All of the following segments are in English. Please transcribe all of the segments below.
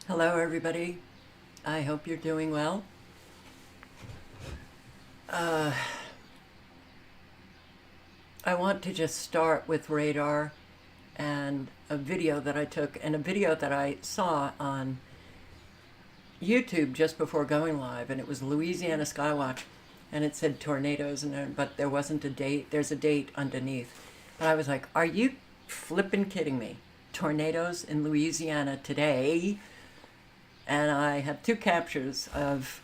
Hello, everybody. I hope you're doing well. Uh, I want to just start with radar and a video that I took and a video that I saw on YouTube just before going live, and it was Louisiana Skywatch, and it said tornadoes, but there wasn't a date. There's a date underneath, but I was like, "Are you flippin' kidding me? Tornadoes in Louisiana today?" And I have two captures of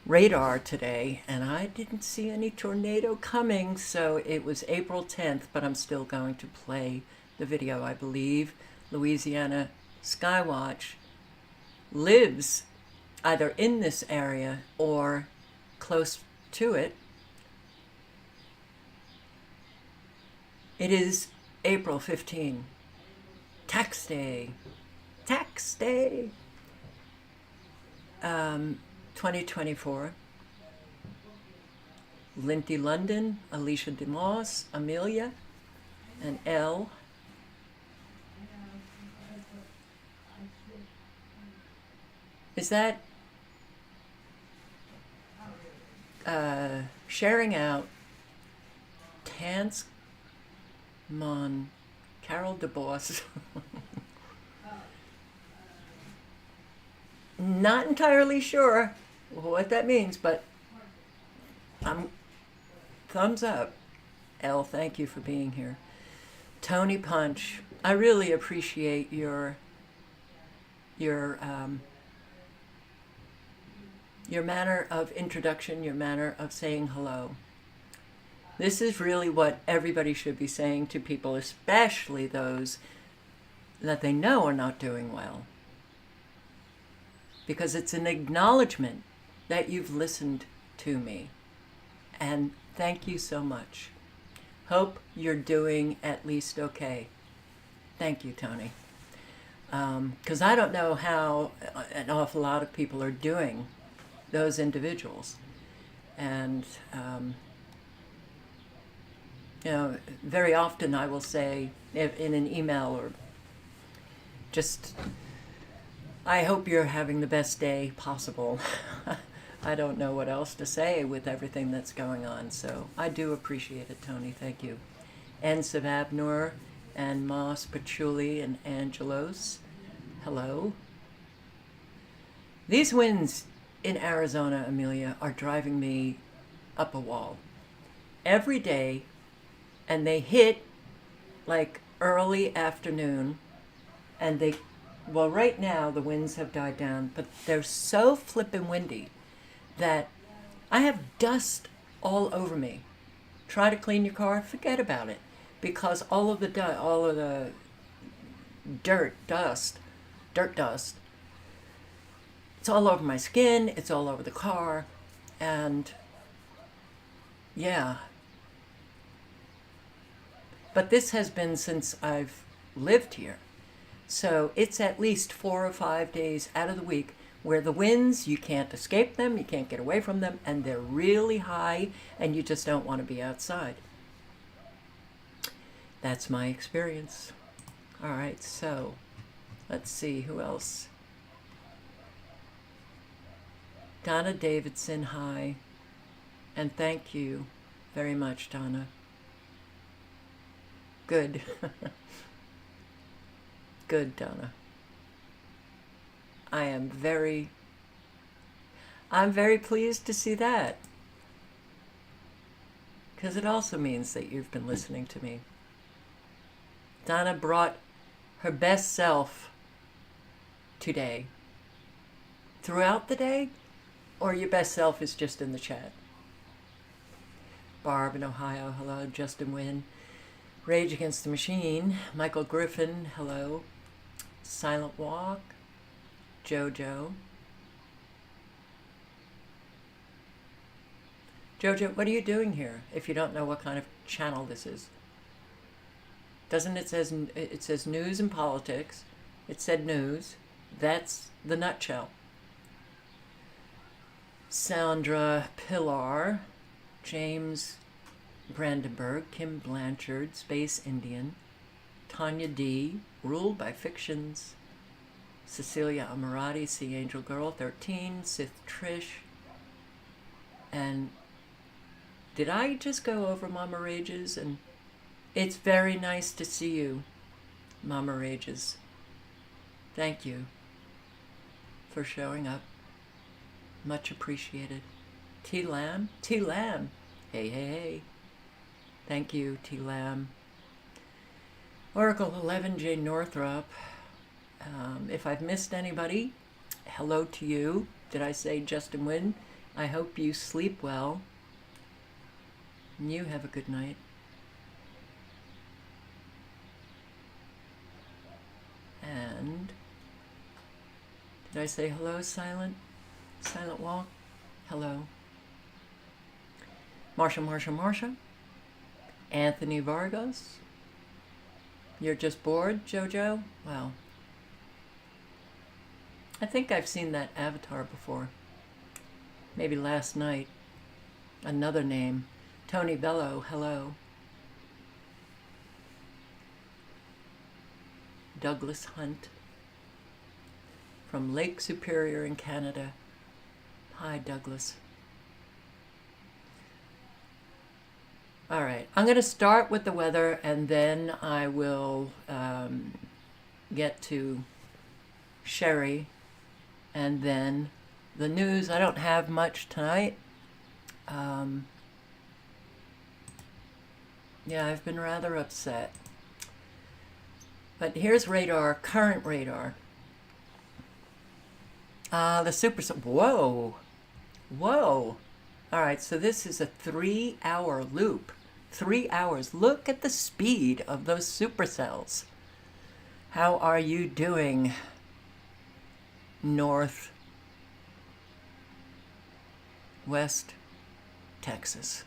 radar today, and I didn't see any tornado coming, so it was April 10th, but I'm still going to play the video. I believe Louisiana Skywatch lives either in this area or close to it. It is April 15, tax day. Tax day. 2024. Linty London, Alicia DeMoss, Amelia, and Elle. Is that sharing out Tans Mon Carol DeBoss? Not entirely sure what that means, but I'm thumbs up. Elle, thank you for being here. Tony Punch, I really appreciate your your manner of introduction, your manner of saying hello. This is really what everybody should be saying to people, especially those that they know are not doing well, because it's an acknowledgement that you've listened to me. And thank you so much. Hope you're doing at least okay. Thank you, Tony. Because I don't know how an awful lot of people are doing, those individuals. And, very often I will say in an email or just, I hope you're having the best day possible. I don't know what else to say with everything that's going on, so I do appreciate it, Tony. Thank you. And Savabnur and Moss Patchouli and Angelos. Hello. These winds in Arizona, Amelia, are driving me up a wall. Every day, and they hit like early afternoon, and well, right now the winds have died down, but they're so flippin' windy that I have dust all over me. Try to clean your car, forget about it, because all of the dirt dust, it's all over my skin, it's all over the car, and yeah. But this has been since I've lived here. So it's at least 4 or 5 days out of the week where the winds, you can't escape them, you can't get away from them, and they're really high, and you just don't want to be outside. That's my experience. All right, so let's see who else. Donna Davidson, hi. And thank you very much, Donna. Good. Good, Donna. I'm very pleased to see that, because it also means that you've been listening to me. Donna brought her best self today. Throughout the day, or your best self is just in the chat? Barb in Ohio, hello. Justin Wynn. Rage Against the Machine. Michael Griffin, hello. Silent Walk. Jojo. Jojo, what are you doing here if you don't know what kind of channel this is? Doesn't it says news and politics. It said news. That's the nutshell. Sandra Pilar, James Brandenburg, Kim Blanchard, Space Indian, Tanya D, Ruled by Fictions, Cecilia Amarati, Sea Angel Girl 13, Sith Trish. And did I just go over Mama Rages? And it's very nice to see you, Mama Rages. Thank you for showing up. Much appreciated. T Lamb? T Lamb. Hey, hey, hey. Thank you, T Lamb. Oracle 11, J Northrop. If I've missed anybody, hello to you. Did I say Justin Wynn? I hope you sleep well. And you have a good night. And did I say hello, Silent? Silent Walk? Hello. Marsha. Anthony Vargas. You're just bored, Jojo? Well, I think I've seen that avatar before. Maybe last night. Another name. Tony Bello, hello. Douglas Hunt from Lake Superior in Canada. Hi, Douglas. All right, I'm going to start with the weather, and then I will get to Sherry, and then the news. I don't have much tonight. Yeah, I've been rather upset. But here's radar, current radar. The supercell. Whoa. All right, so this is a 3-hour loop. 3 hours. Look at the speed of those supercells. How are you doing, North West Texas?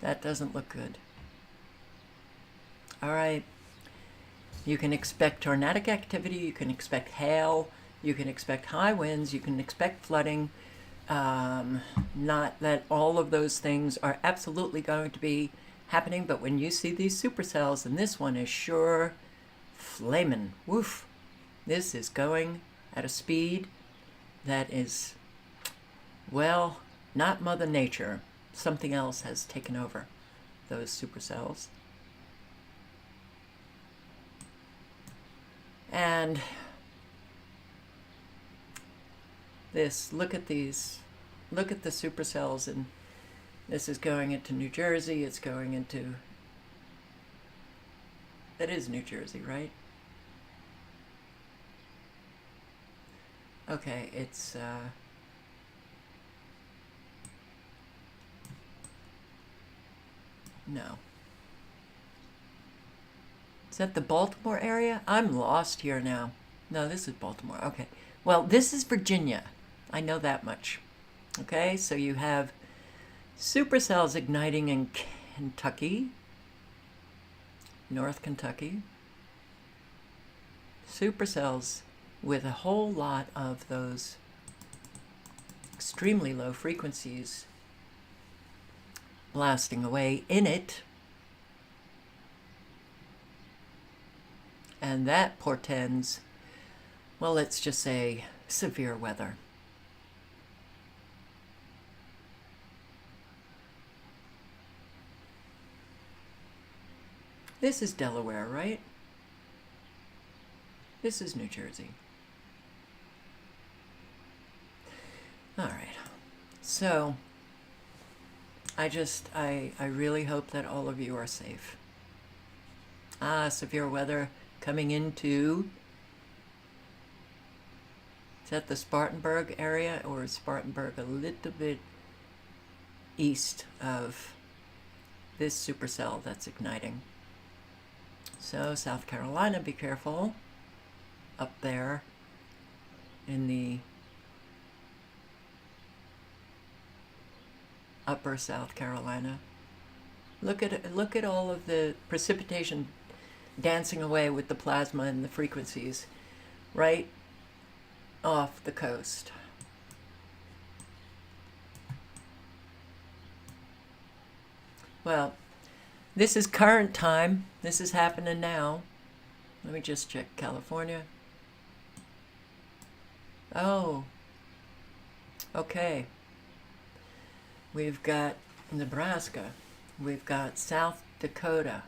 That doesn't look good. All right. You can expect tornadic activity. You can expect hail. You can expect high winds. You can expect flooding. Not that all of those things are absolutely going to be happening, but when you see these supercells, and this one is sure flamin', woof, this is going at a speed that is, well, not Mother Nature. Something else has taken over those supercells. And this, look at these, look at the supercells, and this is going into New Jersey, it's going into, that is New Jersey, right? Okay, it's, no. Is that the Baltimore area? I'm lost here now. No, this is Baltimore. Okay. Well, this is Virginia. I know that much. Okay, so you have supercells igniting in Kentucky, North Kentucky. Supercells with a whole lot of those extremely low frequencies blasting away in it. And that portends, well, let's just say severe weather. This is Delaware, right? This is New Jersey. All right. So, I really hope that all of you are safe. Severe weather coming into, is that the Spartanburg area, or is Spartanburg a little bit east of this supercell that's igniting? So South Carolina, be careful up there in the upper South Carolina. Look at all of the precipitation dancing away with the plasma and the frequencies right off the coast. Well, this is current time. This is happening now. Let me just check California. Oh, okay. We've got Nebraska. We've got South Dakota.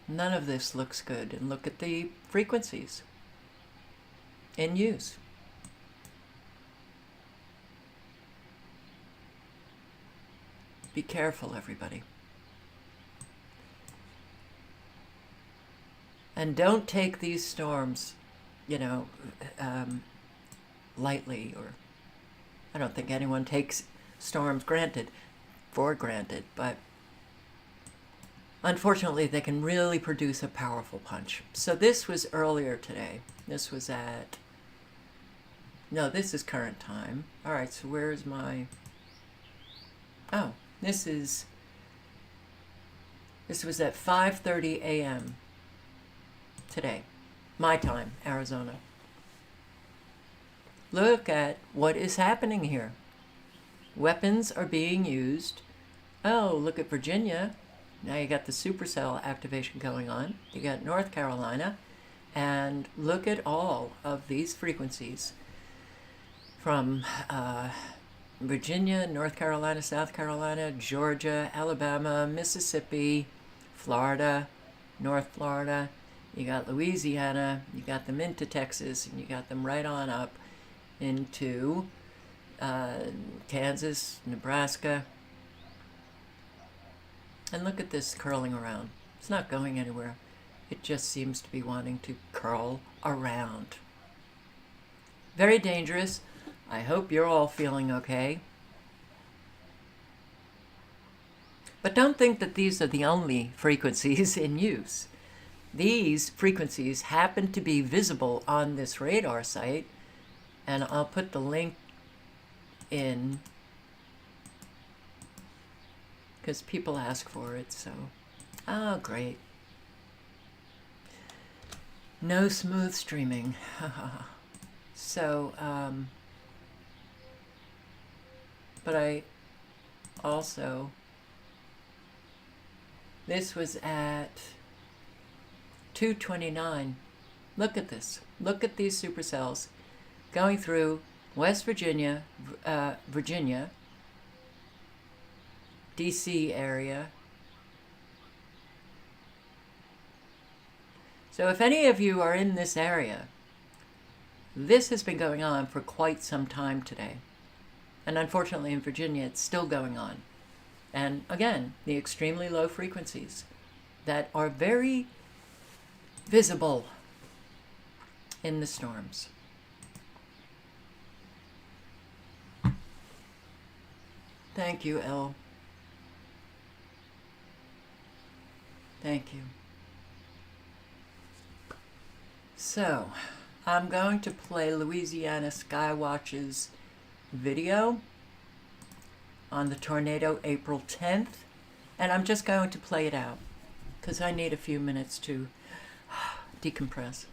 None of this looks good. And look at the frequencies in use. Be careful, everybody. And don't take these storms, lightly. Or I don't think anyone takes storms for granted, but unfortunately they can really produce a powerful punch. So this was earlier today. This was this is current time. All right, so where's my... Oh, this was at 5:30 a.m. today, my time, Arizona. Look at what is happening here. Weapons are being used. Oh, look at Virginia. Now you got the supercell activation going on. You got North Carolina. And look at all of these frequencies from Virginia, North Carolina, South Carolina, Georgia, Alabama, Mississippi, Florida, North Florida. You got Louisiana, you got them into Texas, and you got them right on up into Kansas, Nebraska. And look at this curling around. It's not going anywhere. It just seems to be wanting to curl around. Very dangerous. I hope you're all feeling okay. But don't think that these are the only frequencies in use. These frequencies happen to be visible on this radar site, and I'll put the link in because people ask for it, so... Oh, great. No smooth streaming. So, but I also... This was at 2:29. Look at this. Look at these supercells going through West Virginia, Virginia, DC area. So if any of you are in this area, this has been going on for quite some time today. And unfortunately in Virginia, it's still going on. And again, the extremely low frequencies that are very visible in the storms. Thank you, Elle. Thank you. So, I'm going to play Louisiana Skywatch's video on the tornado April 10th, and I'm just going to play it out because I need a few minutes to decompress.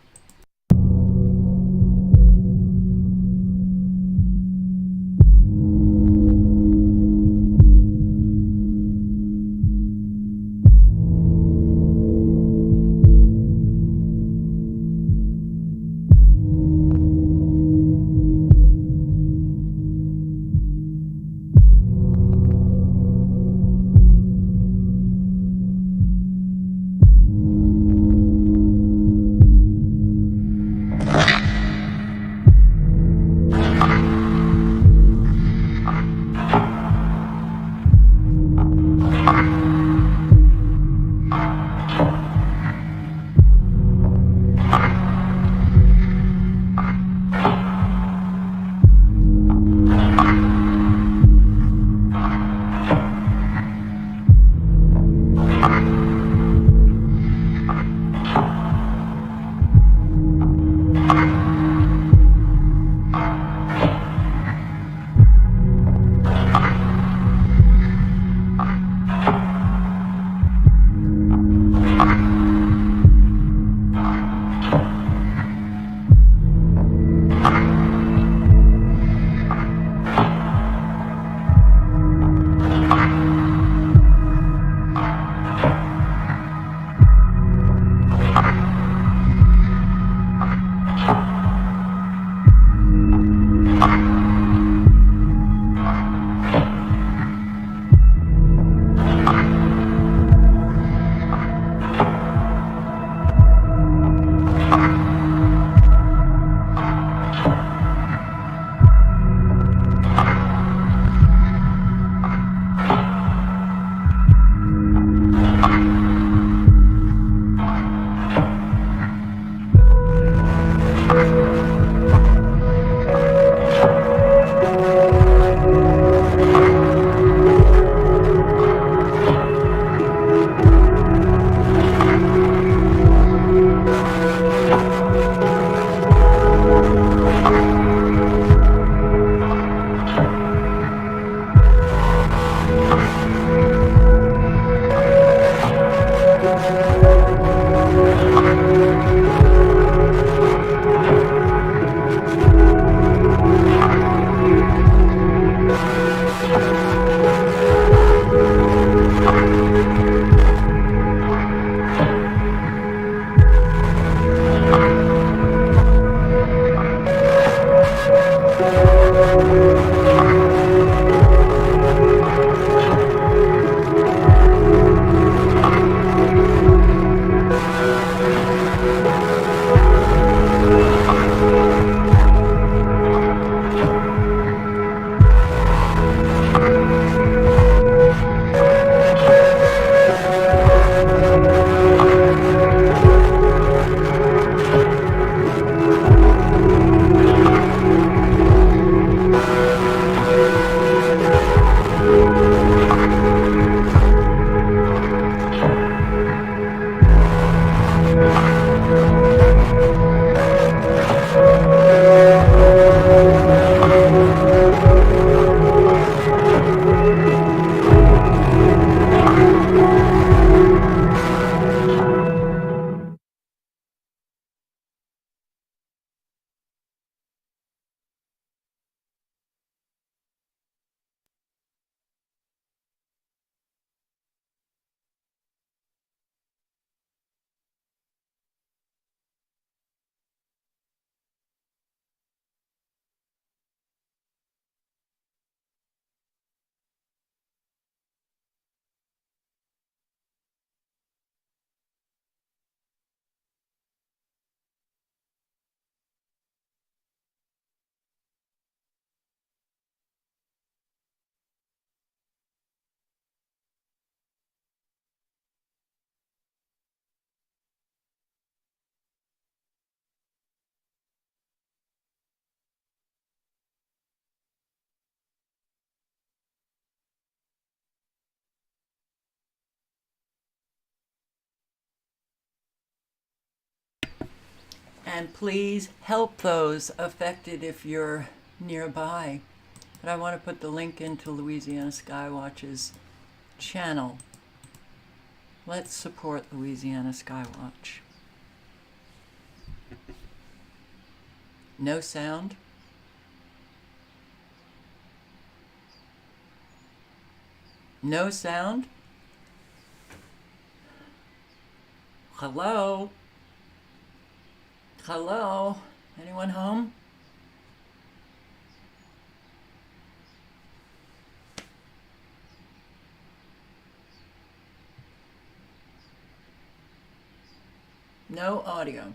And please help those affected if you're nearby. But I want to put the link into Louisiana Skywatch's channel. Let's support Louisiana Skywatch. No sound? No sound? Hello? Hello? Anyone home? No audio.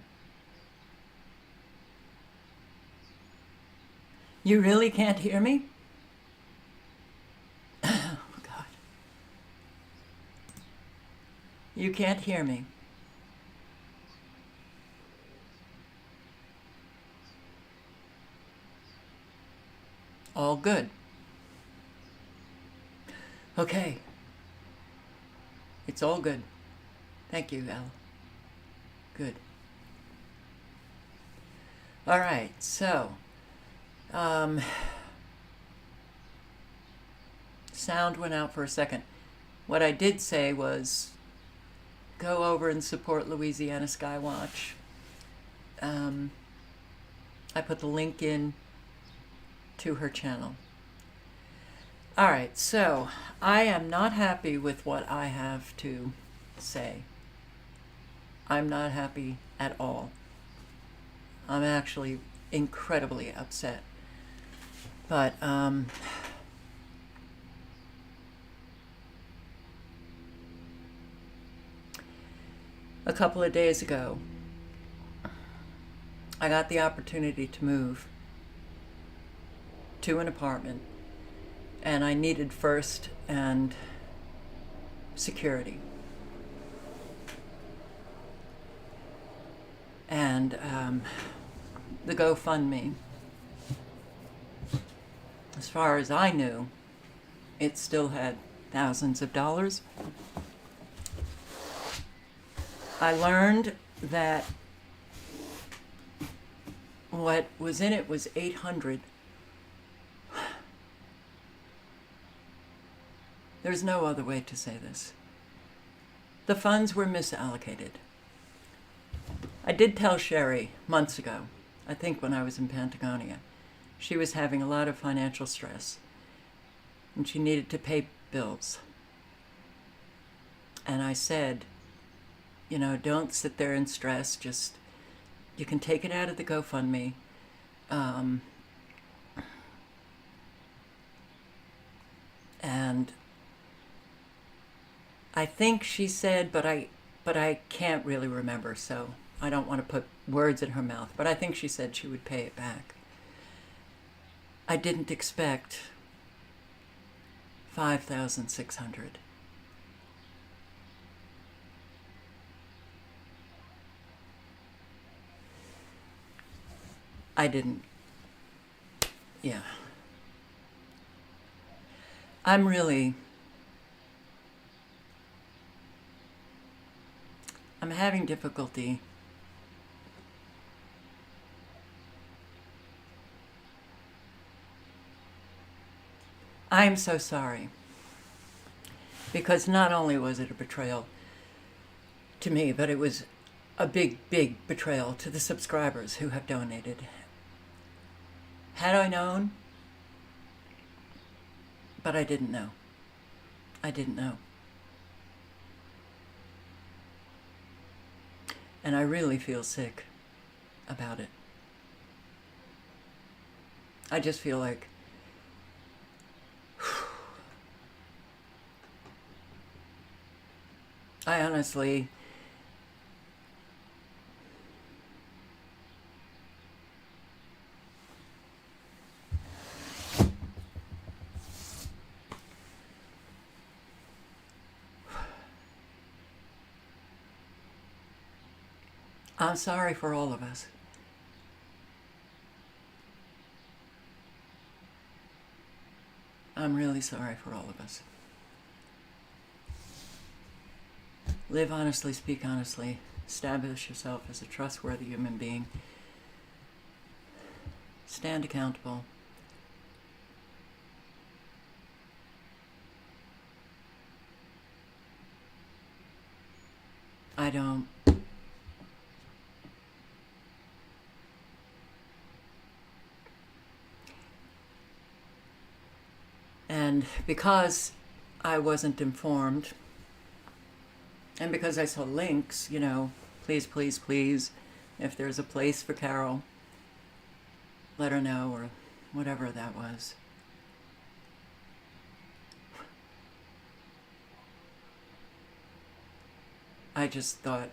You really can't hear me? Oh, God. You can't hear me. All good. Okay. It's all good. Thank you, Al. Good. All right, so sound went out for a second. What I did say was go over and support Louisiana Skywatch. I put the link in to her channel. All right, so I am not happy with what I have to say. I'm not happy at all. I'm actually incredibly upset. But a couple of days ago, I got the opportunity to move to an apartment, and I needed first and security. And the GoFundMe, as far as I knew, it still had thousands of dollars. I learned that what was in it was $800. There's no other way to say this. The funds were misallocated. I did tell Sherry months ago, I think when I was in Patagonia, she was having a lot of financial stress and she needed to pay bills. And I said, you know, don't sit there in stress, just, you can take it out of the GoFundMe. And I think she said, but I can't really remember, so I don't want to put words in her mouth, but I think she said she would pay it back. I didn't expect $5,600. I didn't. Yeah. I'm having difficulty I'm so sorry. Because not only was it a betrayal to me, but it was a big, big betrayal to the subscribers who have donated. Had I known, but I didn't know. I didn't know. And I really feel sick about it. I just feel like I honestly I'm sorry for all of us. I'm really sorry for all of us. Live honestly, speak honestly. establish yourself as a trustworthy human being. Stand accountable. I don't. And because I wasn't informed, and because I saw links, please, please, please, if there's a place for Carol, let her know, or whatever that was. I just thought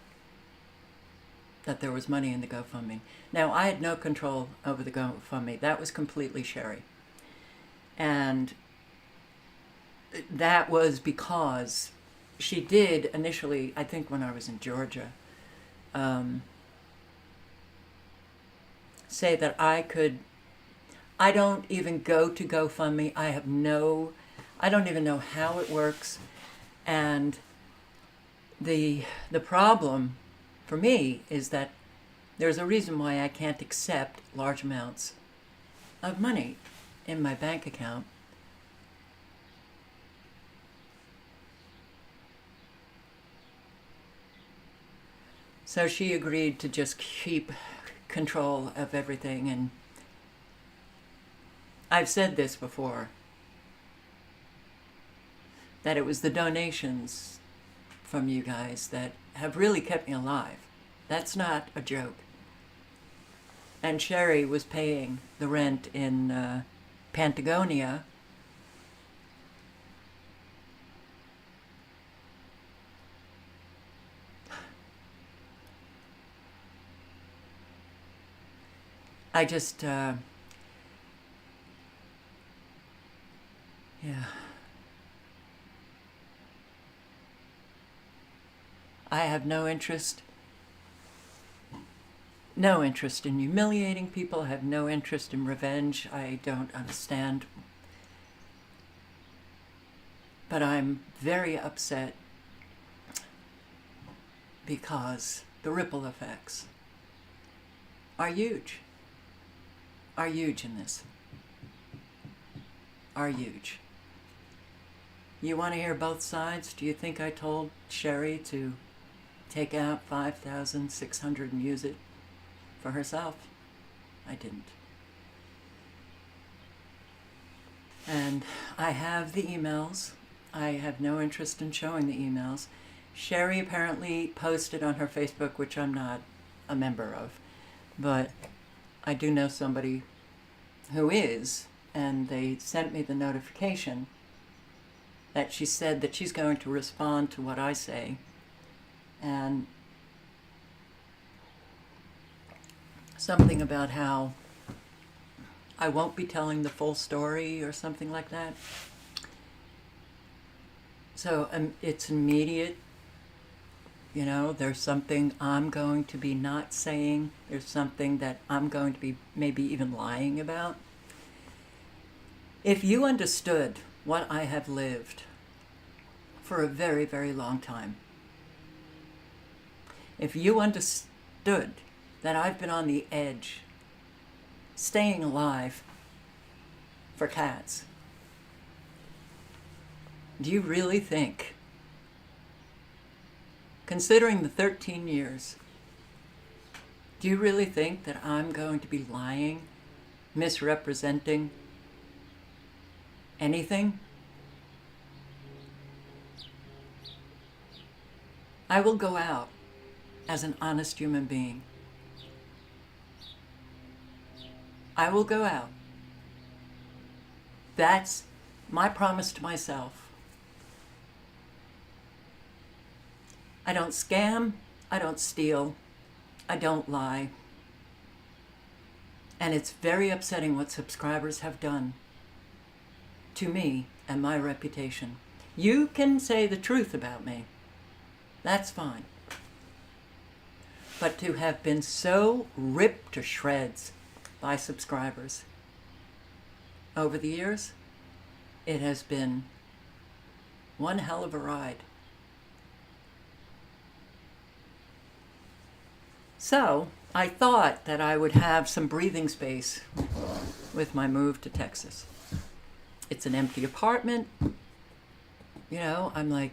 that there was money in the GoFundMe. Now, I had no control over the GoFundMe. That was completely Sherry. And that was because she did initially, I think when I was in Georgia, say that I don't even go to GoFundMe. I don't even know how it works. And the problem for me is that there's a reason why I can't accept large amounts of money in my bank account. So she agreed to just keep control of everything. And I've said this before, that it was the donations from you guys that have really kept me alive. That's not a joke. And Sherry was paying the rent in Patagonia. I just, yeah. I have no interest in humiliating people. I have no interest in revenge. I don't understand. But I'm very upset because the ripple effects are huge. Are huge in this. Are huge. You want to hear both sides? Do you think I told Sherry to take out $5,600 and use it for herself? I didn't. And I have the emails. I have no interest in showing the emails. Sherry apparently posted on her Facebook, which I'm not a member of, but I do know somebody who is, and they sent me the notification that she said that she's going to respond to what I say. And something about how I won't be telling the full story or something like that. So it's immediate. There's something I'm going to be not saying. There's something that I'm going to be maybe even lying about. If you understood what I have lived for a very, very long time, if you understood that I've been on the edge, staying alive for cats, do you really think, considering the 13 years, do you really think that I'm going to be lying, misrepresenting anything? I will go out as an honest human being. I will go out. That's my promise to myself. I don't scam, I don't steal, I don't lie. And it's very upsetting what subscribers have done to me and my reputation. You can say the truth about me. That's fine. But to have been so ripped to shreds by subscribers over the years, it has been one hell of a ride. So I thought that I would have some breathing space with my move to Texas. It's an empty apartment. You know, I'm like,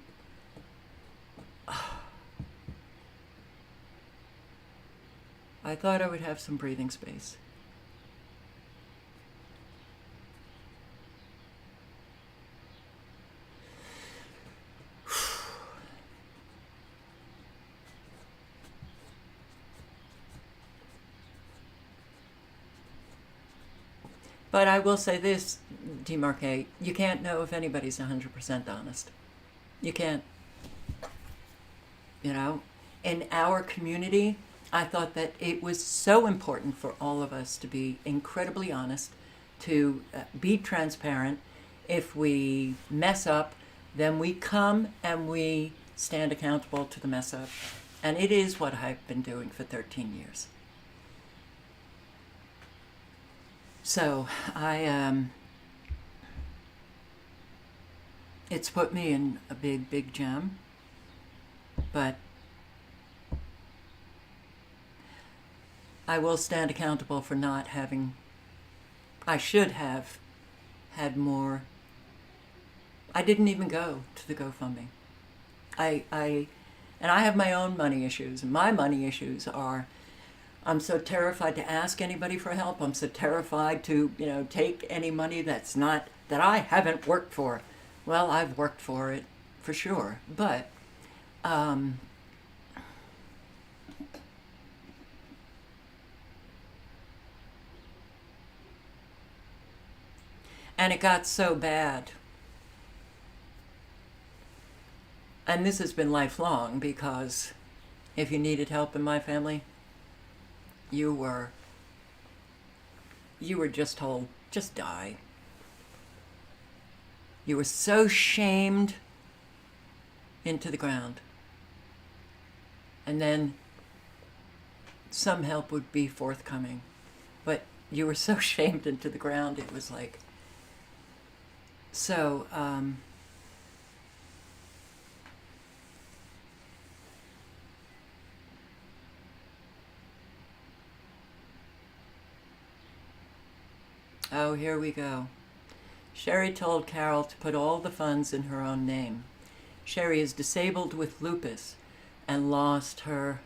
I thought I would have some breathing space. But I will say this, Demarque, you can't know if anybody's 100% honest. You can't. You know, in our community, I thought that it was so important for all of us to be incredibly honest, to be transparent. If we mess up, then we come and we stand accountable to the mess up. And it is what I've been doing for 13 years. So it's put me in a big, big jam, but I will stand accountable for not having, I should have had more. I didn't even go to the GoFundMe. And I have my own money issues, and my money issues are, I'm so terrified to ask anybody for help. I'm so terrified to, take any money that I haven't worked for. Well, I've worked for it, for sure. But, and it got so bad. And this has been lifelong, because if you needed help in my family, you were just told, just die. You were so shamed into the ground. And then some help would be forthcoming. But you were so shamed into the ground, it was like, so, oh, here we go. Sherry told Carol to put all the funds in her own name. Sherry is disabled with lupus and lost her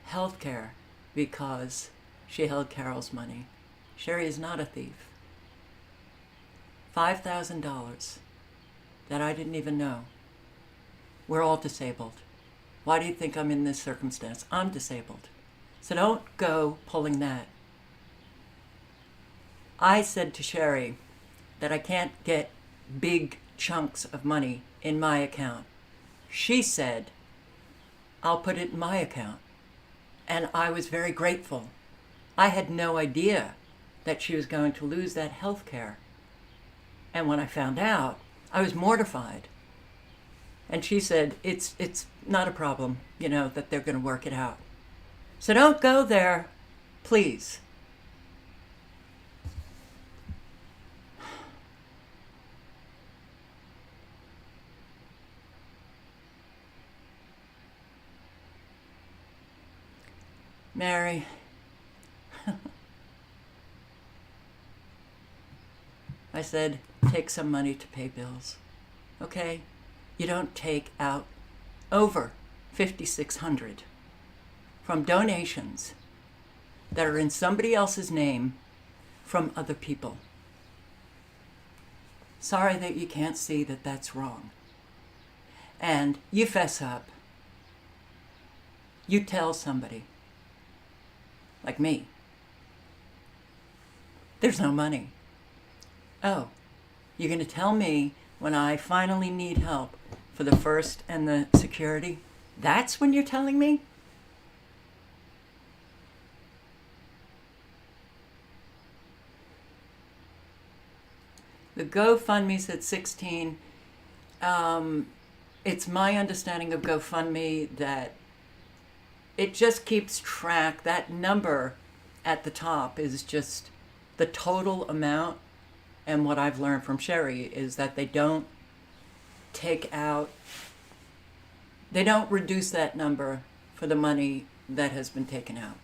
health care because she held Carol's money. Sherry is not a thief. $5,000 that I didn't even know. We're all disabled. Why do you think I'm in this circumstance? I'm disabled. So don't go pulling that. I said to Sherry that I can't get big chunks of money in my account. She said, I'll put it in my account. And I was very grateful. I had no idea that she was going to lose that health care. And when I found out, I was mortified. And she said, it's not a problem, that they're going to work it out. So don't go there, please. Mary, I said, take some money to pay bills, okay? You don't take out over $5,600 from donations that are in somebody else's name from other people. Sorry that you can't see that that's wrong. And you fess up. You tell somebody, like me, there's no money. Oh, you're going to tell me when I finally need help for the first and the security? That's when you're telling me? The GoFundMe's at 16. It's my understanding of GoFundMe that it just keeps track. That number at the top is just the total amount. And what I've learned from Sherry is that they don't reduce that number for the money that has been taken out.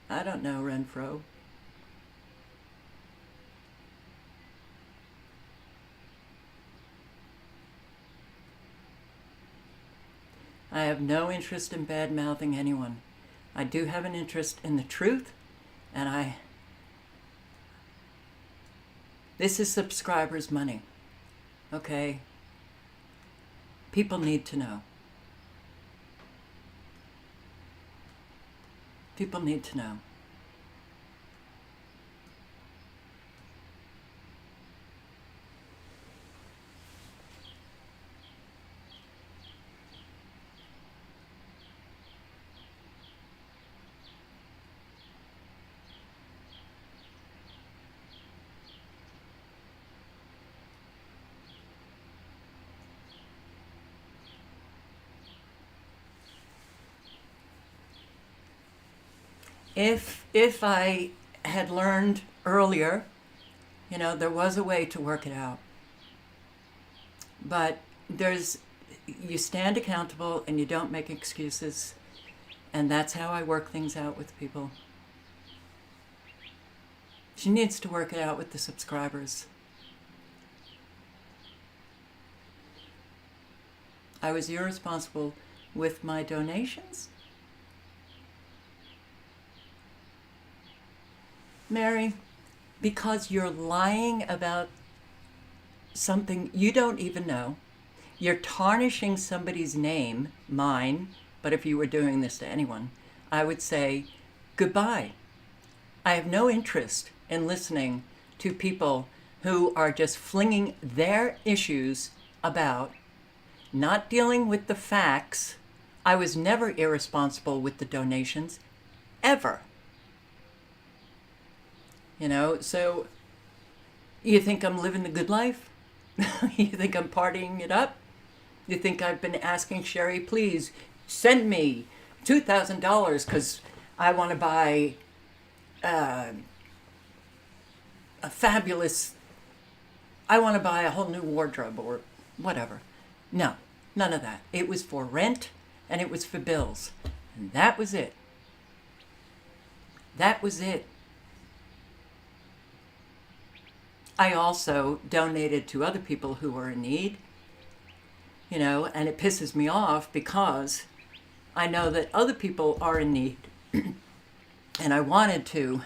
I don't know, Renfro. I have no interest in bad-mouthing anyone. I do have an interest in the truth, and this is subscribers' money, okay? People need to know. People need to know. If I had learned earlier, there was a way to work it out. But you stand accountable and you don't make excuses, and that's how I work things out with people. She needs to work it out with the subscribers. I was irresponsible with my donations. Mary, because you're lying about something you don't even know. You're tarnishing somebody's name, mine, but if you were doing this to anyone, I would say goodbye. I have no interest in listening to people who are just flinging their issues about, not dealing with the facts. I was never irresponsible with the donations, ever. So you think I'm living the good life? You think I'm partying it up? You think I've been asking Sherry, please send me $2,000 because I want to buy I want to buy a whole new wardrobe or whatever. No, none of that. It was for rent and it was for bills. And that was it. That was it. I also donated to other people who were in need, and it pisses me off because I know that other people are in need and I wanted to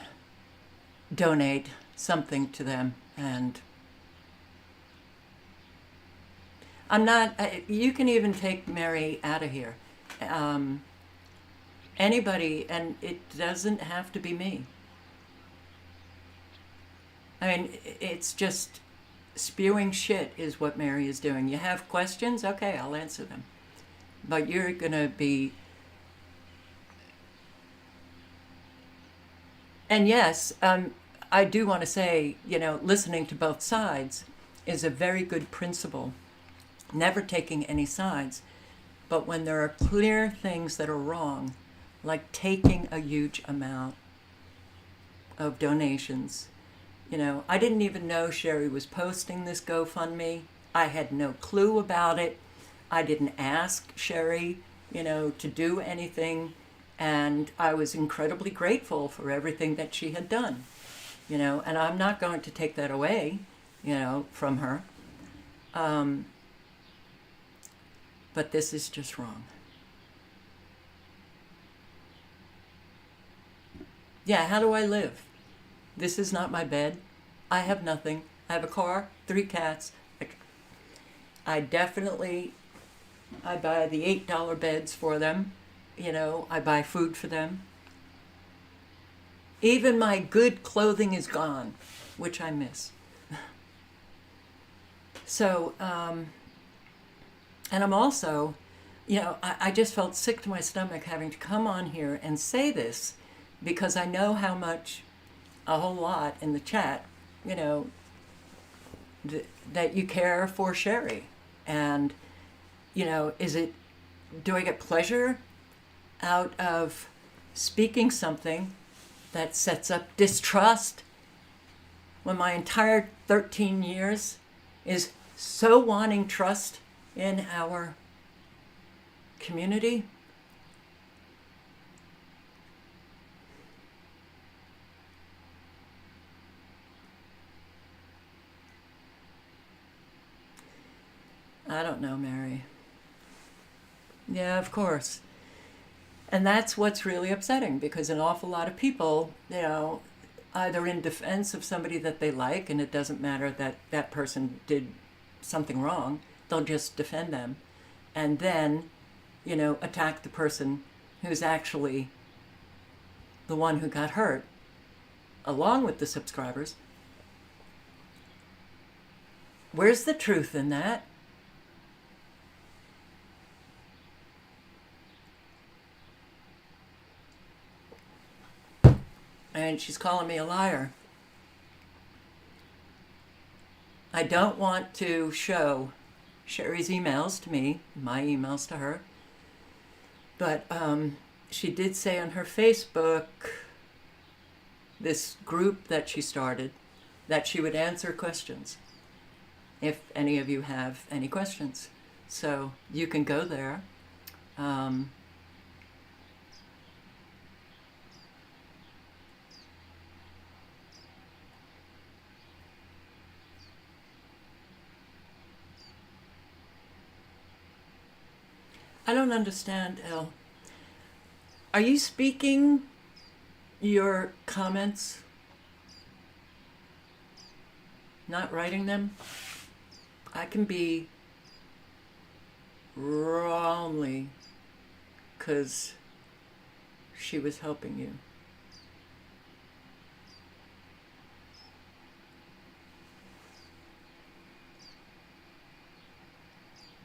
donate something to them, and you can even take Mary out of here. Anybody, and it doesn't have to be me. I mean, it's just spewing shit is what Mary is doing. You have questions? Okay, I'll answer them. But you're going to be... And yes, I do want to say, listening to both sides is a very good principle. Never taking any sides. But when there are clear things that are wrong, like taking a huge amount of donations... I didn't even know Sherry was posting this GoFundMe. I had no clue about it. I didn't ask Sherry, to do anything. And I was incredibly grateful for everything that she had done, and I'm not going to take that away, from her. But this is just wrong. Yeah, how do I live? This is not my bed. I have nothing. I have a car, 3 cats. I buy the $8 beds for them. I buy food for them. Even my good clothing is gone, which I miss. So, and I'm also, I just felt sick to my stomach having to come on here and say this because I know how much a whole lot in the chat, that you care for Sherry. And, do I get pleasure out of speaking something that sets up distrust when my entire 13 years is so wanting trust in our community? I don't know, Mary. Yeah, of course. And that's what's really upsetting, because an awful lot of people, either in defense of somebody that they like, and it doesn't matter that that person did something wrong, they'll just defend them. And then, attack the person who's actually the one who got hurt, along with the subscribers. Where's the truth in that? And she's calling me a liar. I don't want to show Sherry's emails to me, my emails to her, but she did say on her Facebook, this group that she started, that she would answer questions if any of you have any questions. So you can go there. I don't understand, Elle. Are you speaking your comments? Not writing them? I can be wrongly because she was helping you.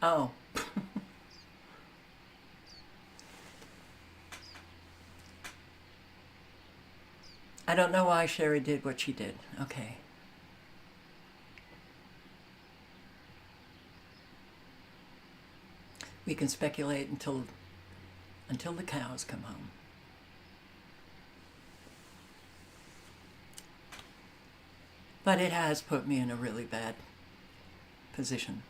Oh. I don't know why Sherry did what she did. Okay. We can speculate until the cows come home. But it has put me in a really bad position.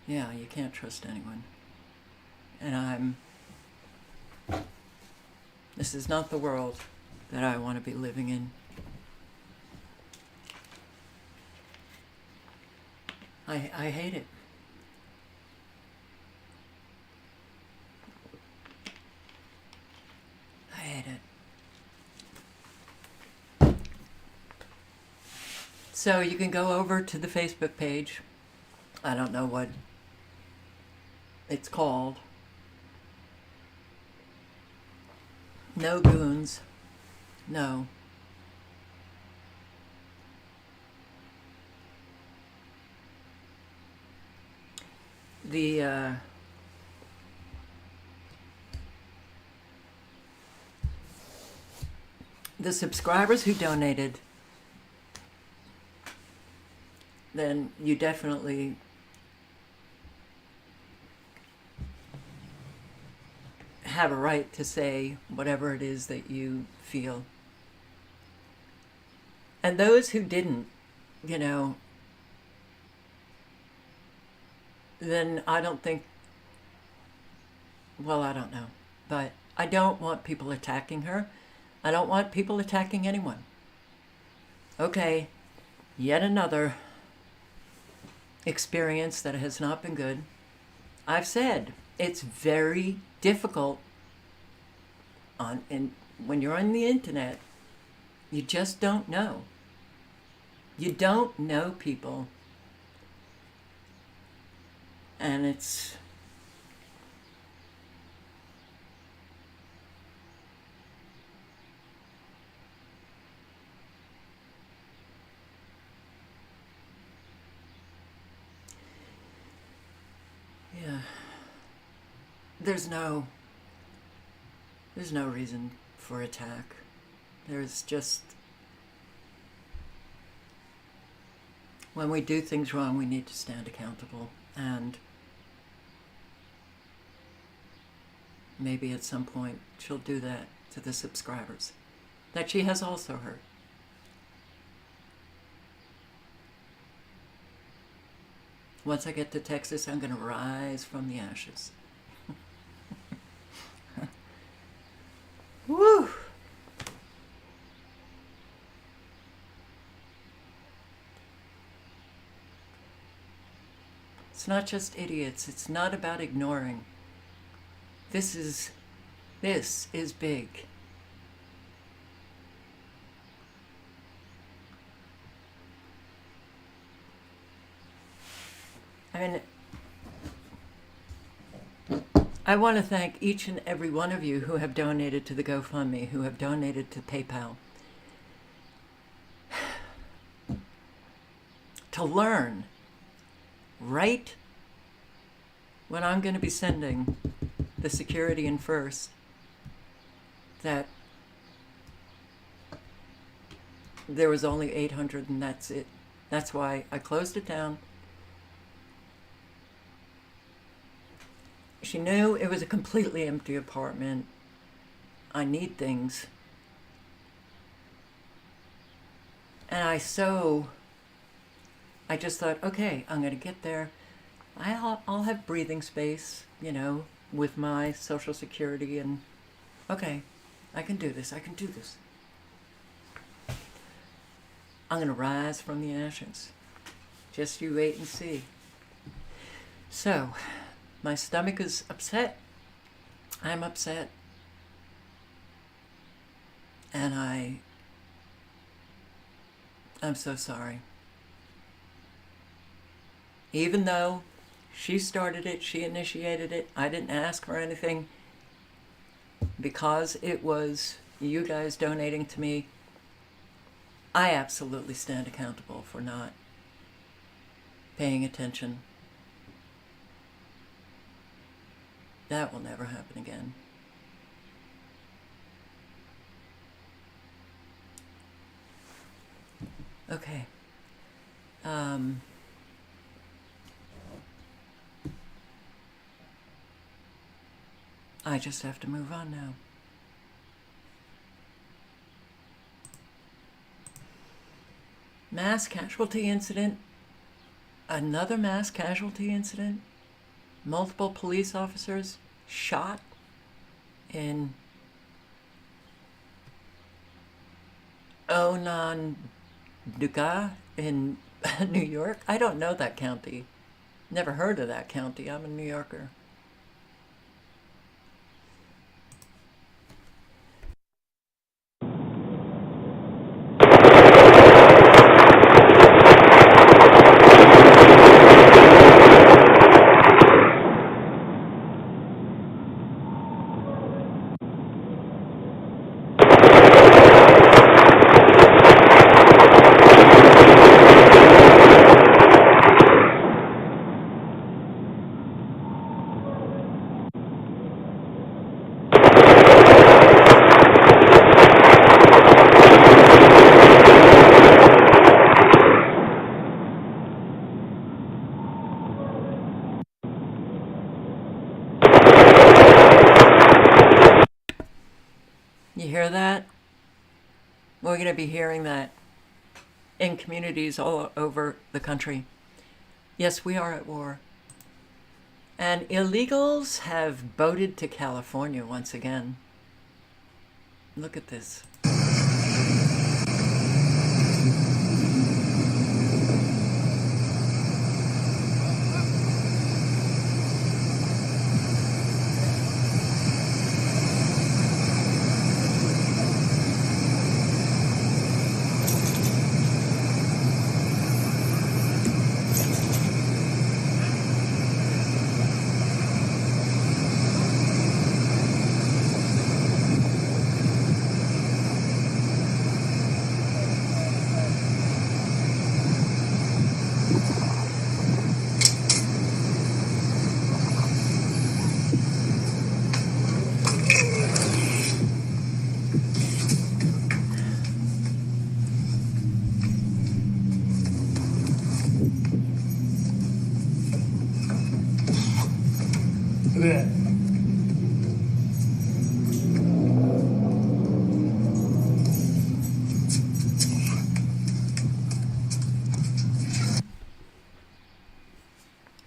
Yeah, you can't trust anyone. And this is not the world that I want to be living in. I hate it. I hate it. So you can go over to the Facebook page. I don't know what it's called. No goons. No. The subscribers who donated, then you definitely have a right to say whatever it is that you feel. And those who didn't, then I don't think, well, I don't know. But I don't want people attacking her. I don't want people attacking anyone. Okay, yet another experience that has not been good. I've said it's very difficult when you're on the internet. You just don't know. You don't know people. And it's yeah. There's no reason for attack. There's just, when we do things wrong, we need to stand accountable. And maybe at some point she'll do that to the subscribers that she has also hurt. Once I get to Texas, I'm going to rise from the ashes. Woo! It's not just idiots. It's not about ignoring. This is big. I mean, I want to thank each and every one of you who have donated to the GoFundMe, who have donated to PayPal. To learn right when I'm going to be sending the security in first, that there was only 800 and that's it. That's why I closed it down. She knew it was a completely empty apartment. I need things. And I just thought, okay, I'm going to get there. I'll have breathing space, you know, with my Social Security, and okay, I can do this. I'm going to rise from the ashes. Just you wait and see. So, my stomach is upset. I'm upset. And I'm so sorry. Even though she started it, she initiated it, I didn't ask for anything, because it was you guys donating to me, I absolutely stand accountable for not paying attention. That will never happen again. Okay. I just have to move on now. Mass casualty incident. Another mass casualty incident. Multiple police officers shot in Onondaga in New York. I don't know that county. Never heard of that county. I'm a New Yorker. You hear that? We're going to be hearing that in communities all over the country. Yes, we are at war. And illegals have boated to California once again. Look at this. today.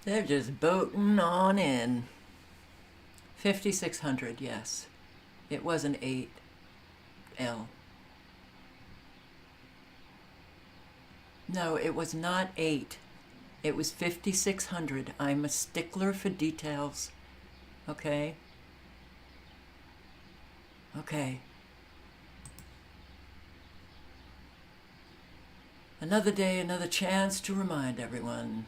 They're just boating on in. 5,600, yes. It was an 8L. No, it was not 8. It was 5,600. I'm a stickler for details. Okay? Okay. Another day, another chance to remind everyone.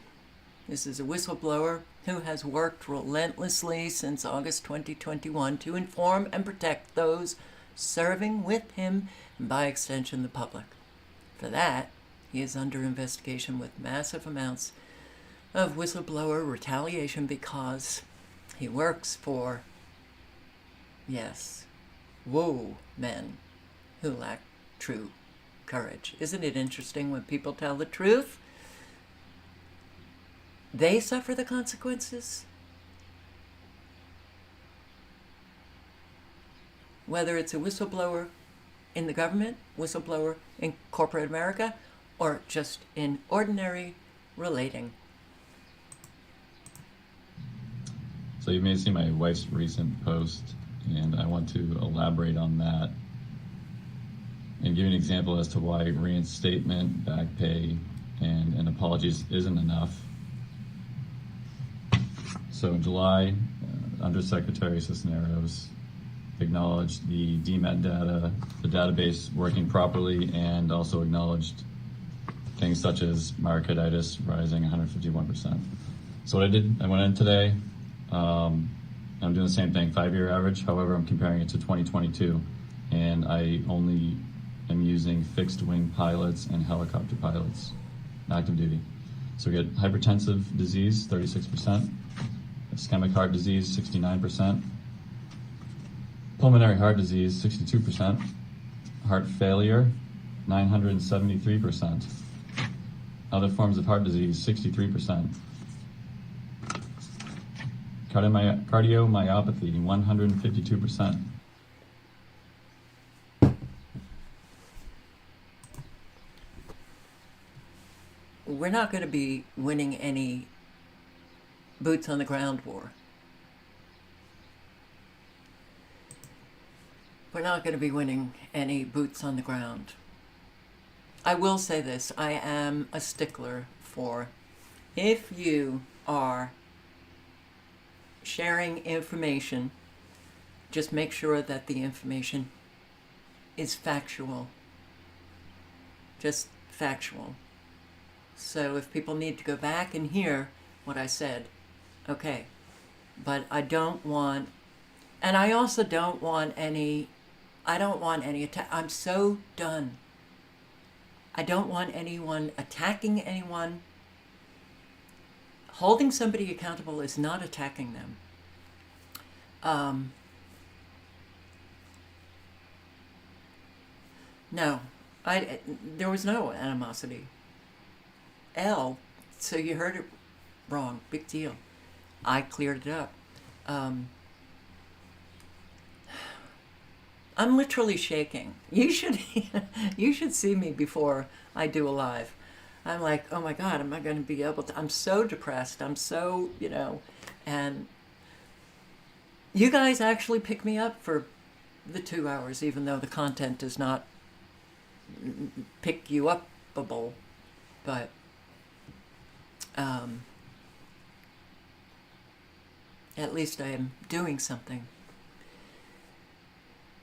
This is a whistleblower who has worked relentlessly since August 2021 to inform and protect those serving with him and by extension the public. For that, he is under investigation with massive amounts of whistleblower retaliation because he works for, yes, whoa, men who lack true courage. Isn't it interesting when people tell the truth? They suffer the consequences. Whether it's a whistleblower in the government, whistleblower in corporate America, or just in ordinary relating. So you may have seen my wife's recent post, and I want to elaborate on that and give you an example as to why reinstatement, back pay, and apologies isn't enough. So in July, Undersecretary Cisneros acknowledged the DMET data, the database working properly, and also acknowledged things such as myocarditis rising 151%. So what I did, I went in today, I'm doing the same thing, 5-year average. However, I'm comparing it to 2022, and I only am using fixed wing pilots and helicopter pilots, active duty. So we get hypertensive disease, 36%, ischemic heart disease, 69%, pulmonary heart disease, 62%, heart failure, 973%, other forms of heart disease, 63%, cardiomyopathy, 152%. We're not going to be winning any boots on the ground war. We're not going to be winning any boots on the ground. I will say this, I am a stickler for, if you are sharing information, just make sure that the information is factual. Just factual. So if people need to go back and hear what I said, okay. But I don't want, and I also don't want any attack. I'm so done. I don't want anyone attacking anyone. Holding somebody accountable is not attacking them. No, there was no animosity. L, so you heard it wrong. Big deal. I cleared it up. I'm literally shaking. You should see me before I do a live. I'm like, oh my God, am I going to be able to? I'm so depressed. I'm so, and you guys actually pick me up for the 2 hours, even though the content does not pick you up-able. But at least I am doing something.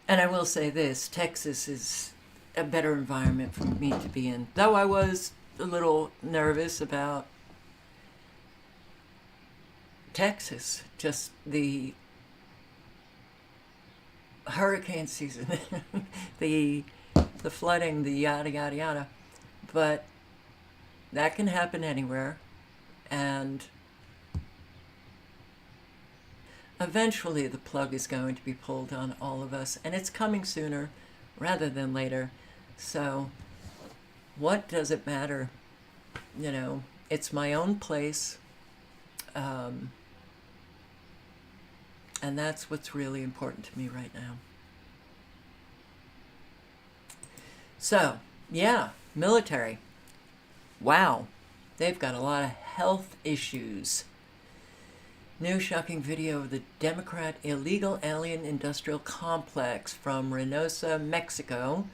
And I will say this, Texas is a better environment for me to be in. Though I was a little nervous about Texas, just the hurricane season, the flooding, the yada, yada, yada. But that can happen anywhere. And eventually the plug is going to be pulled on all of us, and it's coming sooner rather than later. So what does it matter? It's my own place. And that's what's really important to me right now. So, yeah, military. Wow, they've got a lot of health issues. New shocking video of the Democrat illegal alien industrial complex from Reynosa, Mexico.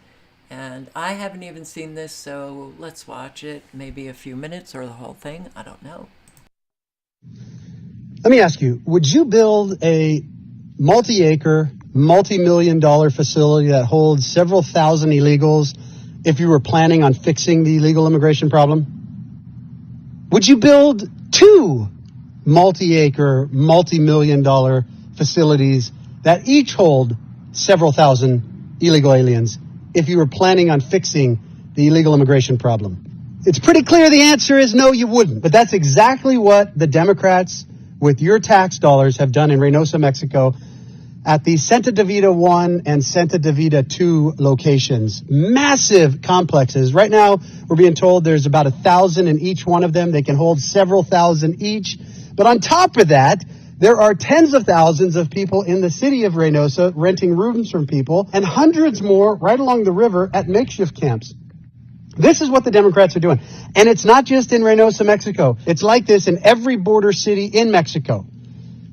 And I haven't even seen this, so let's watch it. Maybe a few minutes or the whole thing. I don't know. Let me ask you, would you build a multi-acre, multi-million-dollar facility that holds several thousand illegals if you were planning on fixing the illegal immigration problem? Would you build two multi-acre, multi-million-dollar facilities that each hold several thousand illegal aliens if you were planning on fixing the illegal immigration problem? It's pretty clear the answer is no, you wouldn't. But that's exactly what the Democrats with your tax dollars have done in Reynosa, Mexico, at the Santa Davida 1 and Santa Davida 2 locations. Massive complexes. Right now, we're being told there's about 1,000 in each one of them. They can hold several thousand each. But on top of that, there are tens of thousands of people in the city of Reynosa renting rooms from people, and hundreds more right along the river at makeshift camps. This is what the Democrats are doing. And it's not just in Reynosa, Mexico. It's like this in every border city in Mexico.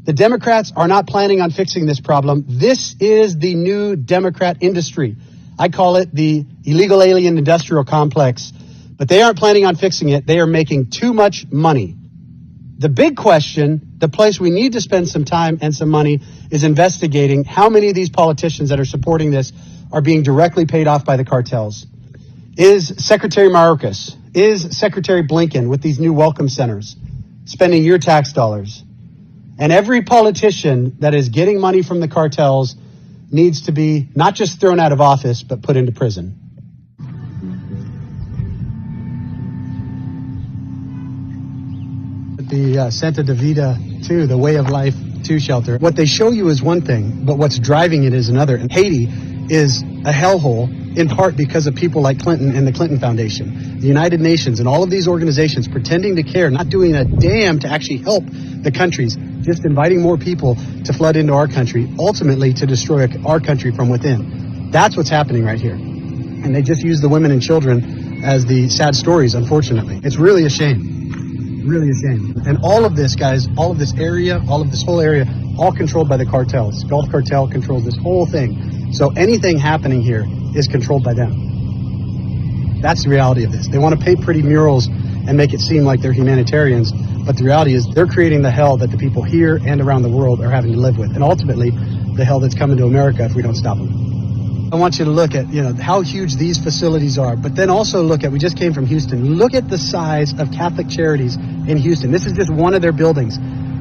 The Democrats are not planning on fixing this problem. This is the new Democrat industry. I call it the illegal alien industrial complex. But they aren't planning on fixing it. They are making too much money. The big question, the place we need to spend some time and some money, is investigating how many of these politicians that are supporting this are being directly paid off by the cartels. Is Secretary Mayorkas, is Secretary Blinken with these new welcome centers spending your tax dollars? And every politician that is getting money from the cartels needs to be not just thrown out of office, but put into prison. The Santa Davida 2, the Way of Life 2 shelter, what they show you is one thing, but what's driving it is another. And Haiti is a hellhole in part because of people like Clinton and the Clinton Foundation, the United Nations, and all of these organizations pretending to care, not doing a damn to actually help the countries, just inviting more people to flood into our country, ultimately to destroy our country from within. That's what's happening right here. And they just use the women and children as the sad stories, unfortunately. It's really a shame. Really a shame. And all of this, guys, all of this area, all of this whole area, all controlled by the cartels. Gulf Cartel controls this whole thing. So anything happening here is controlled by them. That's the reality of this. They want to paint pretty murals and make it seem like they're humanitarians, but the reality is they're creating the hell that the people here and around the world are having to live with, and ultimately the hell that's coming to America if we don't stop them. I want you to look at, how huge these facilities are, but then also look at, we just came from Houston, look at the size of Catholic Charities in Houston. This is just one of their buildings.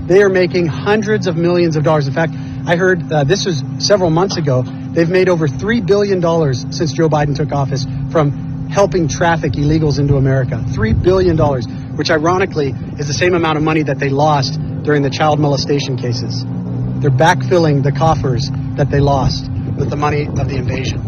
They are making hundreds of millions of dollars. In fact, I heard this was several months ago. They've made over $3 billion since Joe Biden took office from helping traffic illegals into America. $3 billion, which ironically is the same amount of money that they lost during the child molestation cases. They're backfilling the coffers that they lost with the money of the invasion.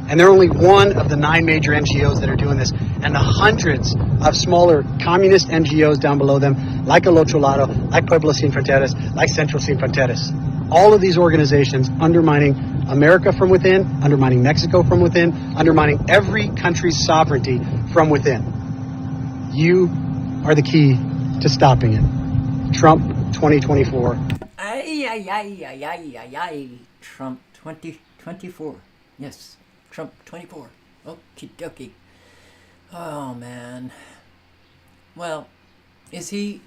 And they're only one of the 9 major NGOs that are doing this, and the hundreds of smaller communist NGOs down below them, like El Otro Lado, like Pueblos Sin Fronteras, like Centro Sin Fronteras. All of these organizations undermining America from within, undermining Mexico from within, undermining every country's sovereignty from within. You are the key to stopping it. Trump 2024. Trump 2024. Yes, Trump 24. Okie dokie. Oh, man. Well, is he...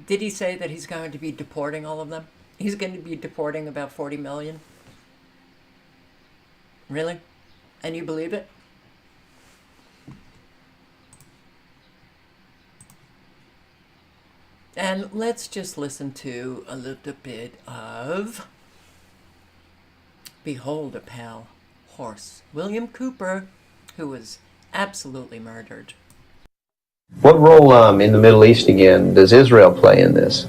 did he say that he's going to be deporting all of them? He's going to be deporting about 40 million? Really? And you believe it? And let's just listen to a little bit of Behold a Pale Horse. William Cooper, who was absolutely murdered. What role in the Middle East again does Israel play in this?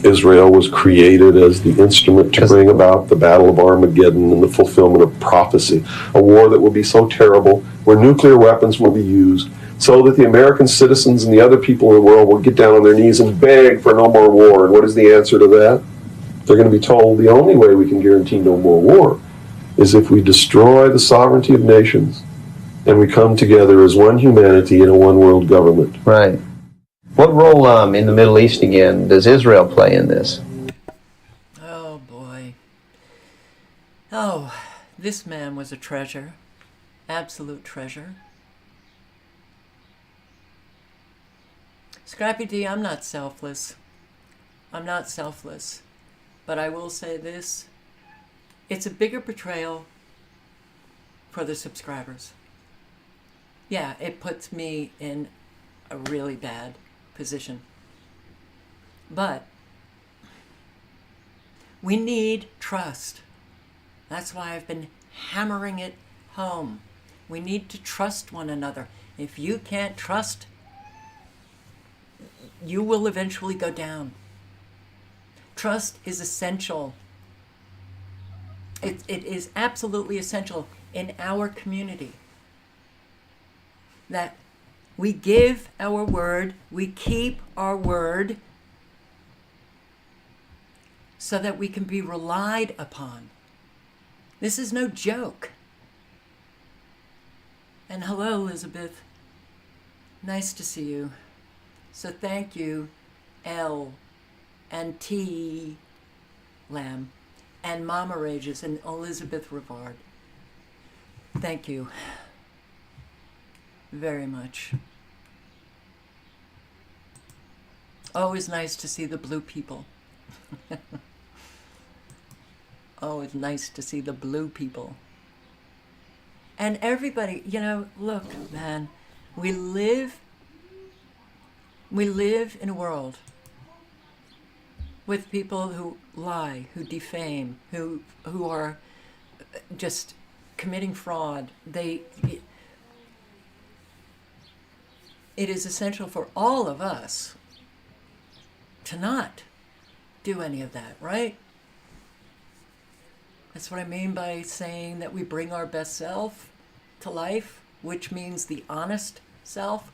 Israel was created as the instrument to bring about the Battle of Armageddon and the fulfillment of prophecy, a war that will be so terrible, where nuclear weapons will be used, so that the American citizens and the other people in the world will get down on their knees and beg for no more war. And what is the answer to that? They're going to be told the only way we can guarantee no more war is if we destroy the sovereignty of nations and we come together as one humanity in a one world government. Right. What role in the Middle East again does Israel play in this? Oh boy. Oh, this man was a treasure. Absolute treasure. Scrappy D, I'm not selfless. I'm not selfless. But I will say this. It's a bigger betrayal for the subscribers. Yeah, it puts me in a really bad position. But we need trust. That's why I've been hammering it home. We need to trust one another. If you can't trust, you will eventually go down. Trust is essential. It is absolutely essential in our community that we give our word, we keep our word so that we can be relied upon. This is no joke. And hello, Elizabeth. Nice to see you. So thank you, L and T Lamb and Mama Rages and Elizabeth Rivard. Thank you very much. Always nice to see the blue people. Always nice to see the blue people. And everybody, you know, look, man, we live in a world with people who lie, who defame, who are just committing fraud. It is essential for all of us to not do any of that, right? That's what I mean by saying that we bring our best self to life, which means the honest self.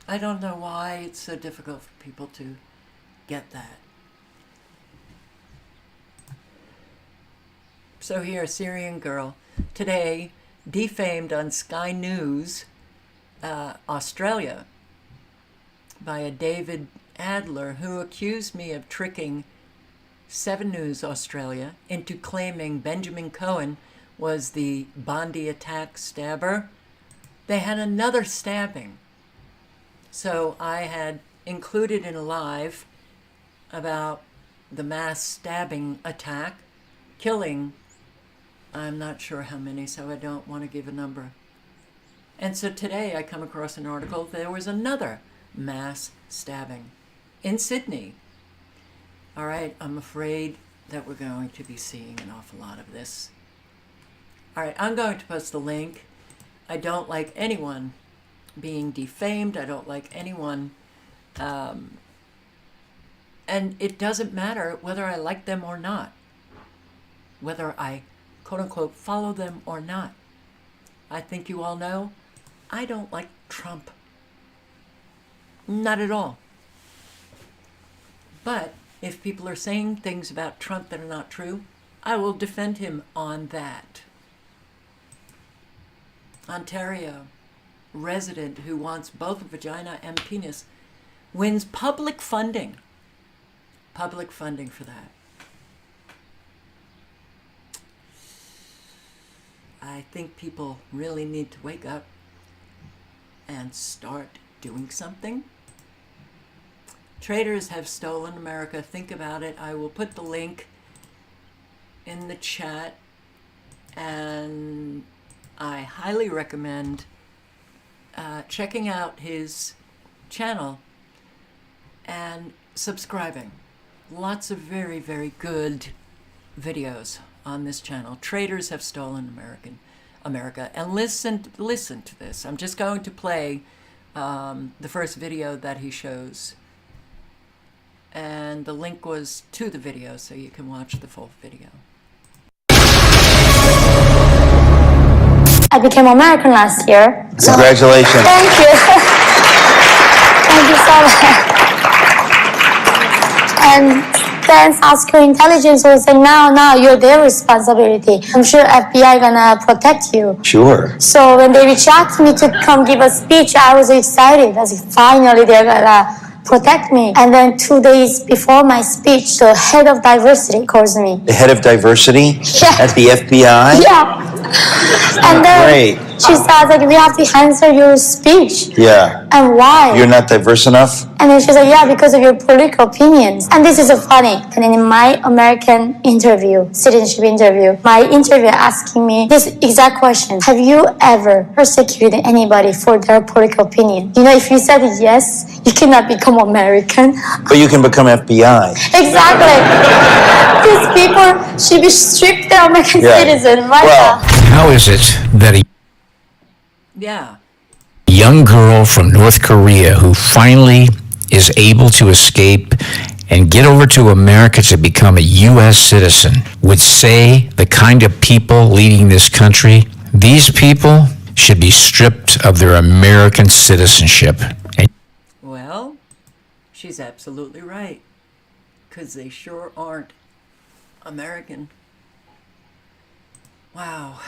I don't know why it's so difficult for people to get that. So here, Syrian girl, today defamed on Sky News, Australia, by a David Adler who accused me of tricking 7 News Australia into claiming Benjamin Cohen was the Bondi attack stabber. They had another stabbing. So I had included in a live about the mass stabbing attack, killing, I'm not sure how many, so I don't want to give a number. And so today I come across an article, there was another mass stabbing in Sydney. All right, I'm afraid that we're going to be seeing an awful lot of this. All right, I'm going to post the link. I don't like anyone being defamed. I don't like anyone. And it doesn't matter whether I like them or not, whether I quote unquote follow them or not. I think you all know I don't like Trump. Not at all. But if people are saying things about Trump that are not true, I will defend him on that. Ontario resident who wants both a vagina and penis wins public funding for that. I think people really need to wake up and start doing something. Traitors have stolen America. Think about it. I will put the link in the chat, and I highly recommend checking out his channel and subscribing. Lots of very, very good videos on this channel. Traitors have stolen America. And listen to this. I'm just going to play the first video that he shows. And the link was to the video, so you can watch the full video. I became American last year. Congratulations. Thank you. Thank you so much. And then Oscar Intelligence will say, now you're their responsibility. I'm sure FBI gonna protect you. Sure. So when they reached out to me to come give a speech, I was excited. I was like, finally they're gonna protect me. And then 2 days before my speech, the head of diversity calls me. The head of diversity Yeah. at the FBI? Yeah. And then Great. she said, like, we have to answer your speech. Yeah. And why? You're not diverse enough? And then she's like, yeah, because of your political opinions. And this is so funny. And then in my American interview, citizenship interview, my interviewer asking me this exact question. Have you ever persecuted anybody for their political opinion? You know, if you said yes, you cannot become American. But you can become FBI. Exactly. These people should be stripped their American citizen right Well, now. How is it that a Yeah. young girl from North Korea who finally is able to escape and get over to America to become a U.S. citizen would say the kind of people leading this country, these people should be stripped of their American citizenship? And Well, she's absolutely right. Because they sure aren't American. Wow.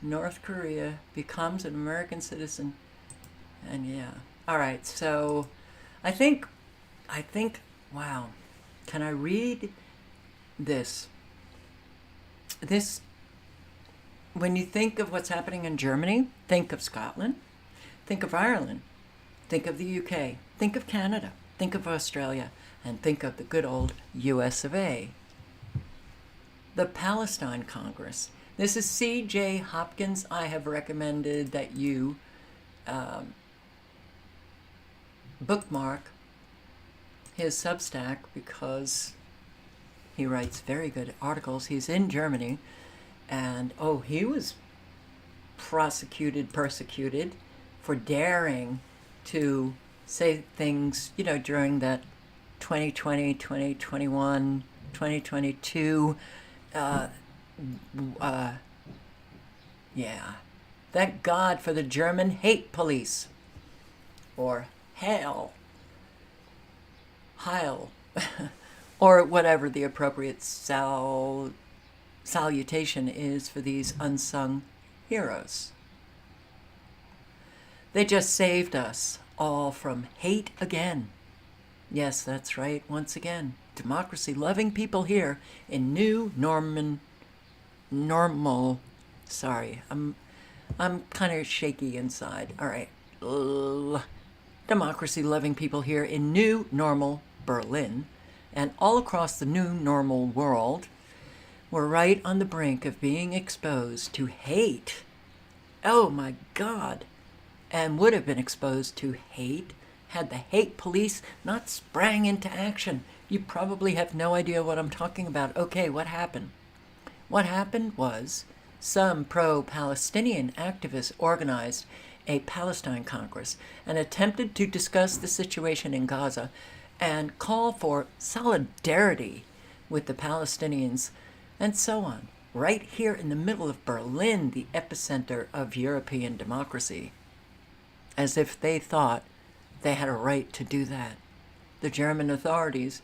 North Korea becomes an American citizen. And yeah. All right. So I think, wow. Can I read this? When you think of what's happening in Germany, think of Scotland, think of Ireland, think of the UK, think of Canada, think of Australia, and think of the good old US of A. The Palestine Congress. This is C.J. Hopkins. I have recommended that you bookmark his Substack because he writes very good articles. He's in Germany, and he was persecuted for daring to say things, during that 2020, 2021, 2022 thank God for the German hate police, or Heil, or whatever the appropriate salutation is for these unsung heroes. They just saved us all from hate again. Yes, that's right, once again. Democracy-loving people here in sorry, I'm kind of shaky inside. All right. Democracy-loving people here in new normal Berlin and all across the new normal world were right on the brink of being exposed to hate. Oh my God. And would have been exposed to hate had the hate police not sprang into action. You probably have no idea what I'm talking about. Okay, what happened? What happened was some pro-Palestinian activists organized a Palestine Congress and attempted to discuss the situation in Gaza and call for solidarity with the Palestinians and so on. Right here in the middle of Berlin, the epicenter of European democracy. As if they thought they had a right to do that. The German authorities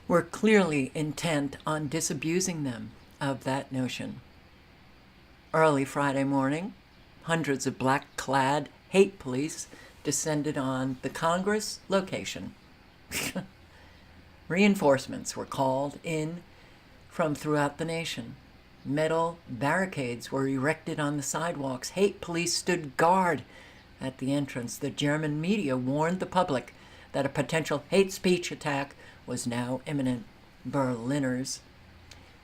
were clearly intent on disabusing them of that notion. Early Friday morning, hundreds of black-clad hate police descended on the Congress location. Reinforcements were called in from throughout the nation. Metal barricades were erected on the sidewalks. Hate police stood guard at the entrance. The German media warned the public that a potential hate speech attack was now imminent. Berliners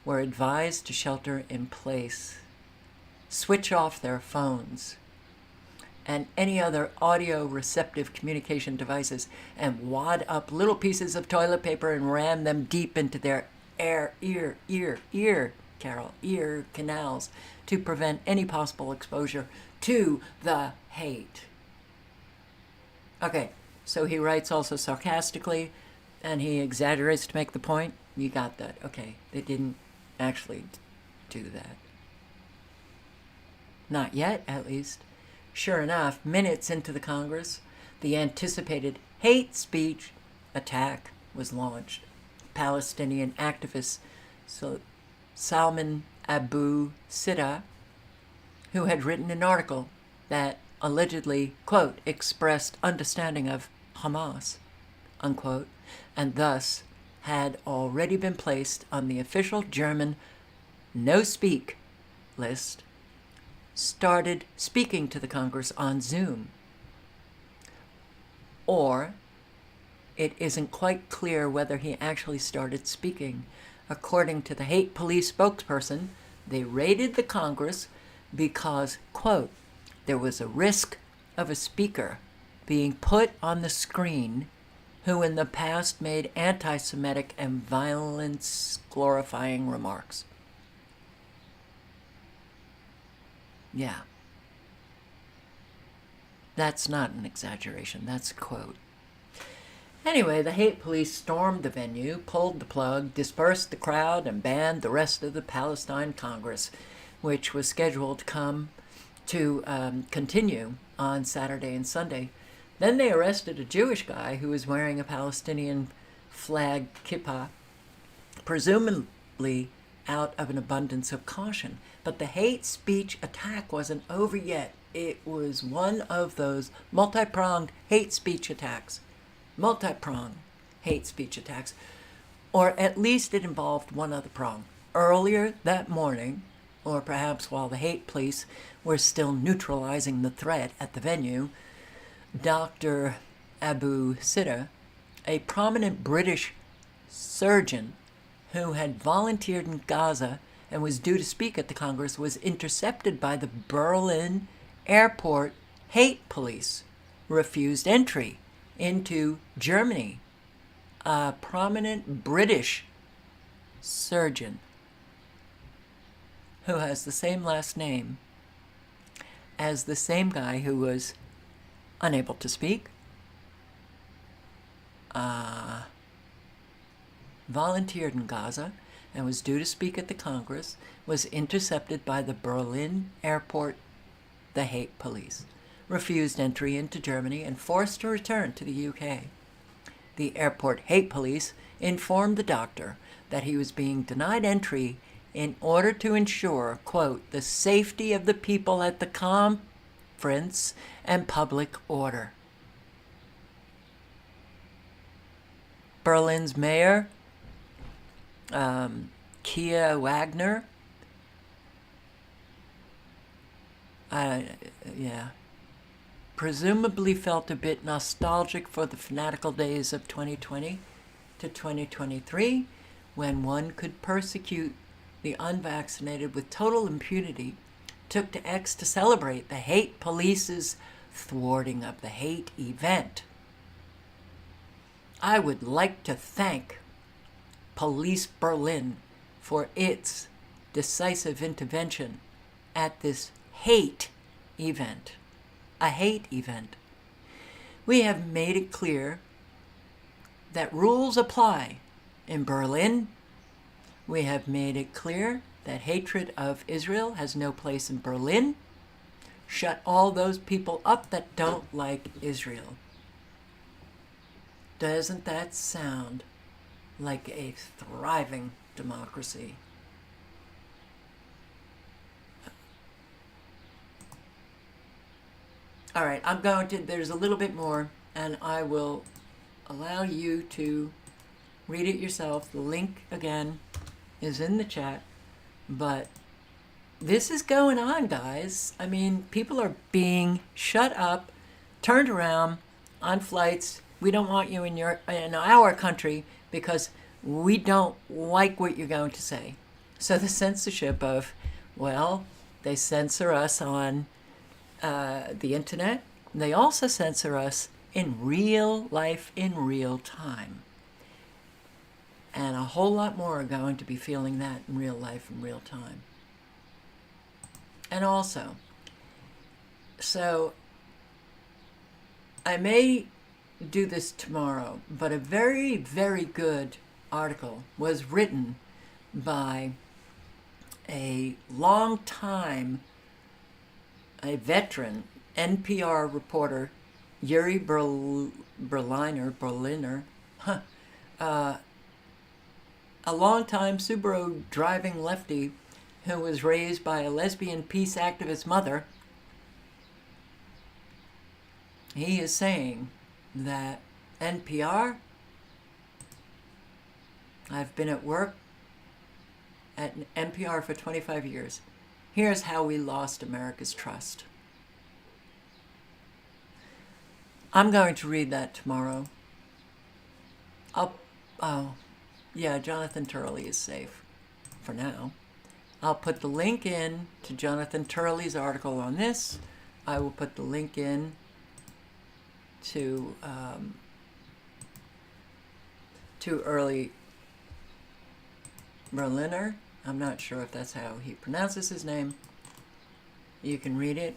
were advised to shelter in place, switch off their phones and any other audio receptive communication devices, and wad up little pieces of toilet paper and ram them deep into their ear canals to prevent any possible exposure to the hate. Okay, so he writes also sarcastically, and he exaggerates to make the point. You got that. Okay, they didn't actually do that. Not yet, at least. Sure enough, minutes into the Congress, the anticipated hate speech attack was launched. Palestinian activist Salman Abu Sida, who had written an article that allegedly, quote, expressed understanding of Hamas, unquote, and thus had already been placed on the official German no-speak list, started speaking to the Congress on Zoom. Or it isn't quite clear whether he actually started speaking. According to the hate police spokesperson, they raided the Congress because, quote, there was a risk of a speaker being put on the screen who in the past made anti-Semitic and violence-glorifying remarks. Yeah. That's not an exaggeration, that's a quote. Anyway, the hate police stormed the venue, pulled the plug, dispersed the crowd, and banned the rest of the Palestine Congress, which was scheduled to continue on Saturday and Sunday. Then they arrested a Jewish guy who was wearing a Palestinian flag kippah, presumably out of an abundance of caution. But the hate speech attack wasn't over yet. It was one of those multi-pronged hate speech attacks. Or at least it involved one other prong. Earlier that morning, or perhaps while the hate police were still neutralizing the threat at the venue, Dr. Abu Sida, a prominent British surgeon who had volunteered in Gaza and was due to speak at the Congress, was intercepted by the Berlin airport hate police, refused entry into Germany. A prominent British surgeon who has the same last name as the same guy who was unable to speak, volunteered in Gaza and was due to speak at the Congress, was intercepted by the Berlin airport, the hate police, refused entry into Germany, and forced to return to the UK. The airport hate police informed the doctor that he was being denied entry in order to ensure, quote, the safety of the people at the conference and public order. Berlin's mayor, Kia Wagner, presumably felt a bit nostalgic for the fanatical days of 2020 to 2023, when one could persecute the unvaccinated with total impunity, took to X to celebrate the hate police's thwarting of the hate event. I would like to thank Police Berlin for its decisive intervention at this hate event. A hate event. We have made it clear that rules apply in Berlin. We have made it clear that hatred of Israel has no place in Berlin. Shut all those people up that don't like Israel. Doesn't that sound like a thriving democracy? All right, there's a little bit more, and I will allow you to read it yourself. The link, again, is in the chat. But this is going on, guys. I mean, people are being shut up, turned around on flights. We don't want you in our country because we don't like what you're going to say. So the censorship of, well, they censor us on the internet. They also censor us in real life, in real time. And a whole lot more are going to be feeling that in real life, in real time. And also, so I may do this tomorrow, but a very, very good article was written by a long time, a veteran NPR reporter, Yuri Berliner, a long-time Subaru driving lefty who was raised by a lesbian peace activist mother. He is saying that NPR, I've been at work at NPR for 25 years. Here's how we lost America's trust. I'm going to read that tomorrow. Jonathan Turley is safe for now. I'll put the link in to Jonathan Turley's article on this. I will put the link in to Early Berliner. I'm not sure if that's how he pronounces his name. You can read it.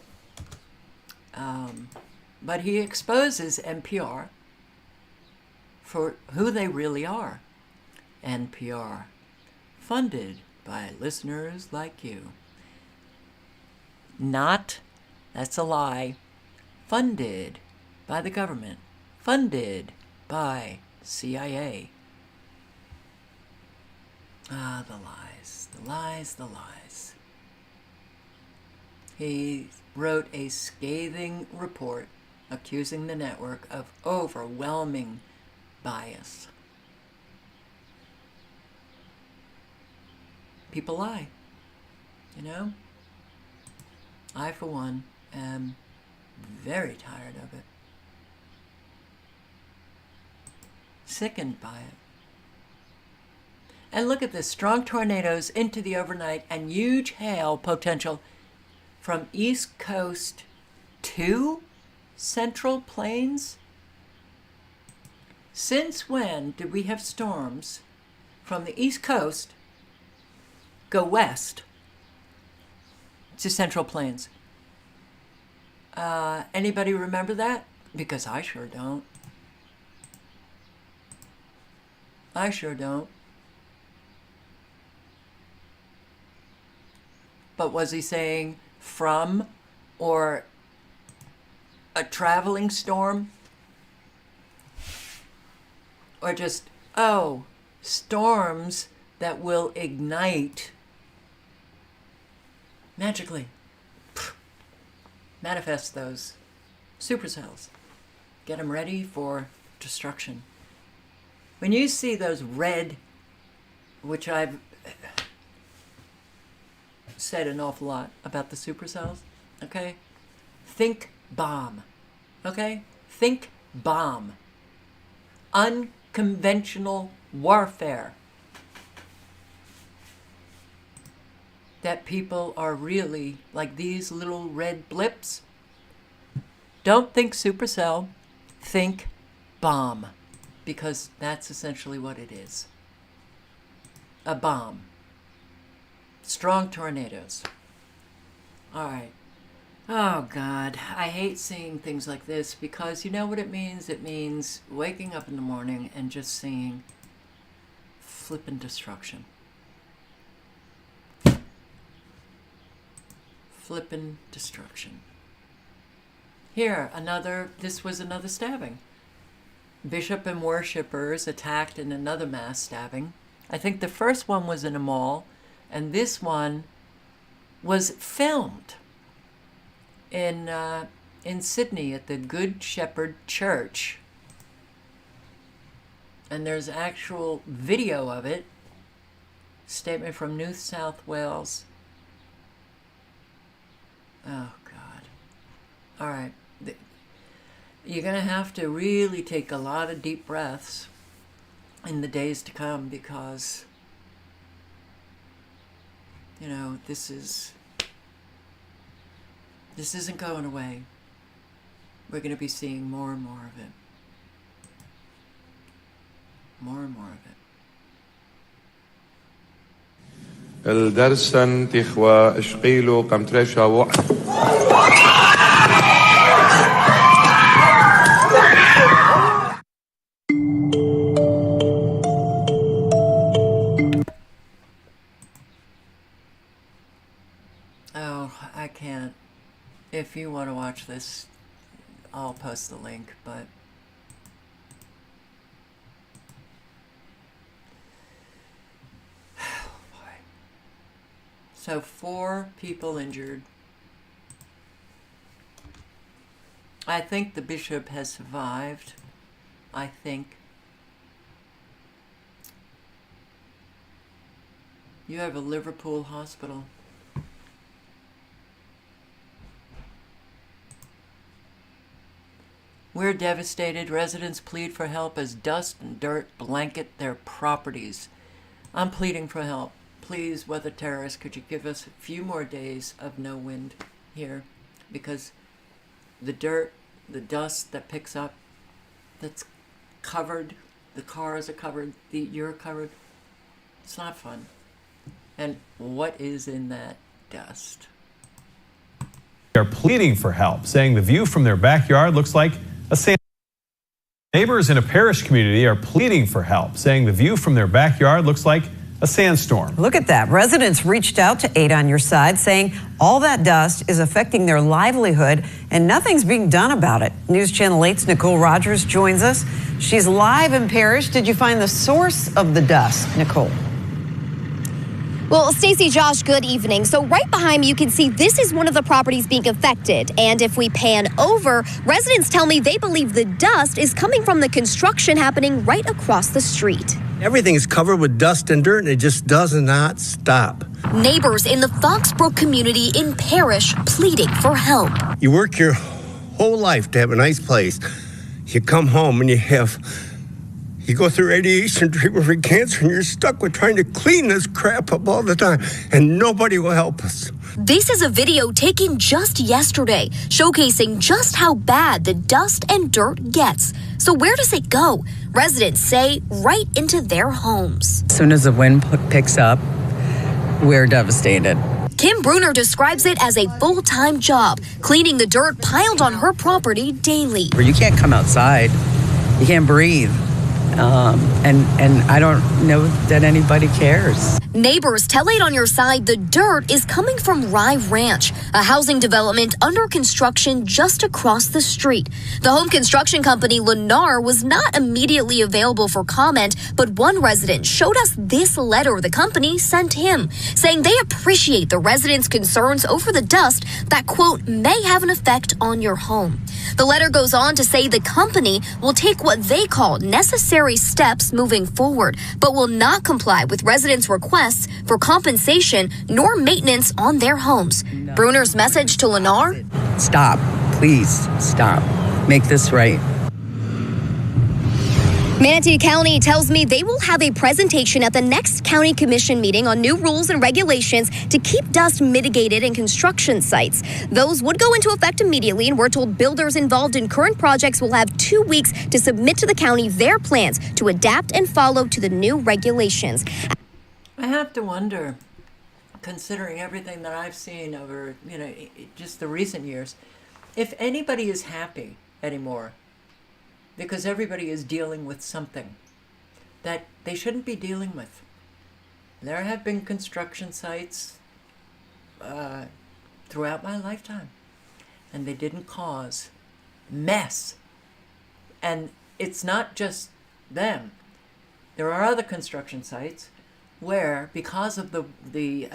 But he exposes NPR for who they really are. NPR, funded by listeners like you. Not, that's a lie, funded by the government, funded by CIA. Ah, the lies, the lies, the lies. He wrote a scathing report accusing the network of overwhelming bias. People lie, you know? I, for one, am very tired of it. Sickened by it. And look at this, strong tornadoes into the overnight and huge hail potential from East Coast to Central Plains. Since when did we have storms from the East Coast go west to Central Plains? Anybody remember that? Because I sure don't. I sure don't. But was he saying from or a traveling storm? Or just, storms that will ignite magically. Manifest those supercells. Get them ready for destruction. When you see those red, which I've said an awful lot about the supercells, okay? Think bomb, okay? Think bomb. Unconventional warfare. That people are really like these little red blips. Don't think supercell, think bomb, because that's essentially what it is. A bomb. Strong tornadoes. All right. Oh, God. I hate seeing things like this because you know what it means? It means waking up in the morning and just seeing flippin' destruction. Flippin' destruction. Here, this was another stabbing. Bishop and worshippers attacked in another mass stabbing. I think the first one was in a mall, and this one was filmed in Sydney at the Good Shepherd Church. And there's actual video of it. Statement from New South Wales. Oh, God. All right. You're going to have to really take a lot of deep breaths in the days to come because, you know, this isn't going away. We're going to be seeing more and more of it. More and more of it. الدرسن تخوى اشقيلو قم ترشا want to watch this, I'll post the link, but so 4 people injured. I think the bishop has survived. I think. You have a Liverpool hospital. We're devastated. Residents plead for help as dust and dirt blanket their properties. I'm pleading for help. Please, weather terrorists, could you give us a few more days of no wind here? Because the dirt, the dust that picks up, that's covered, the cars are covered, you're covered. It's not fun. And what is in that dust? They're pleading for help, saying the view from their backyard looks like a sand. Neighbors in a parish community are pleading for help, saying the view from their backyard looks like a sandstorm. Look at that. Residents reached out to Aid on Your Side, saying all that dust is affecting their livelihood and nothing's being done about it. News Channel 8's Nicole Rogers joins us. She's live in Parrish. Did you find the source of the dust, Nicole? Well, Stacey, Josh, good evening. So right behind me, you can see this is one of the properties being affected. And if we pan over, residents tell me they believe the dust is coming from the construction happening right across the street. Everything's covered with dust and dirt, and it just does not stop. Neighbors in the Foxbrook community in Parrish pleading for help. You work your whole life to have a nice place. You come home and you go through radiation treatment for cancer, and you're stuck with trying to clean this crap up all the time, and nobody will help us. This is a video taken just yesterday, showcasing just how bad the dust and dirt gets. So where does it go? Residents say right into their homes. As soon as the wind picks up, we're devastated. Kim Bruner describes it as a full-time job, cleaning the dirt piled on her property daily. You can't come outside. You can't breathe. And I don't know that anybody cares. Neighbors tell Aid on Your Side the dirt is coming from Rye Ranch, a housing development under construction just across the street. The home construction company Lennar was not immediately available for comment, but one resident showed us this letter the company sent him, saying they appreciate the residents' concerns over the dust that, quote, may have an effect on your home. The letter goes on to say the company will take what they call necessary steps moving forward, but will not comply with residents' requests for compensation nor maintenance on their homes. Bruner's message to Lennar? Stop. Please stop. Make this right. Manatee County tells me they will have a presentation at the next county commission meeting on new rules and regulations to keep dust mitigated in construction sites. Those would go into effect immediately, and we're told builders involved in current projects will have 2 weeks to submit to the county their plans to adapt and follow to the new regulations. I have to wonder, considering everything that I've seen over, just the recent years, if anybody is happy anymore, because everybody is dealing with something that they shouldn't be dealing with. There have been construction sites throughout my lifetime, and they didn't cause mess. And it's not just them. There are other construction sites where, because of the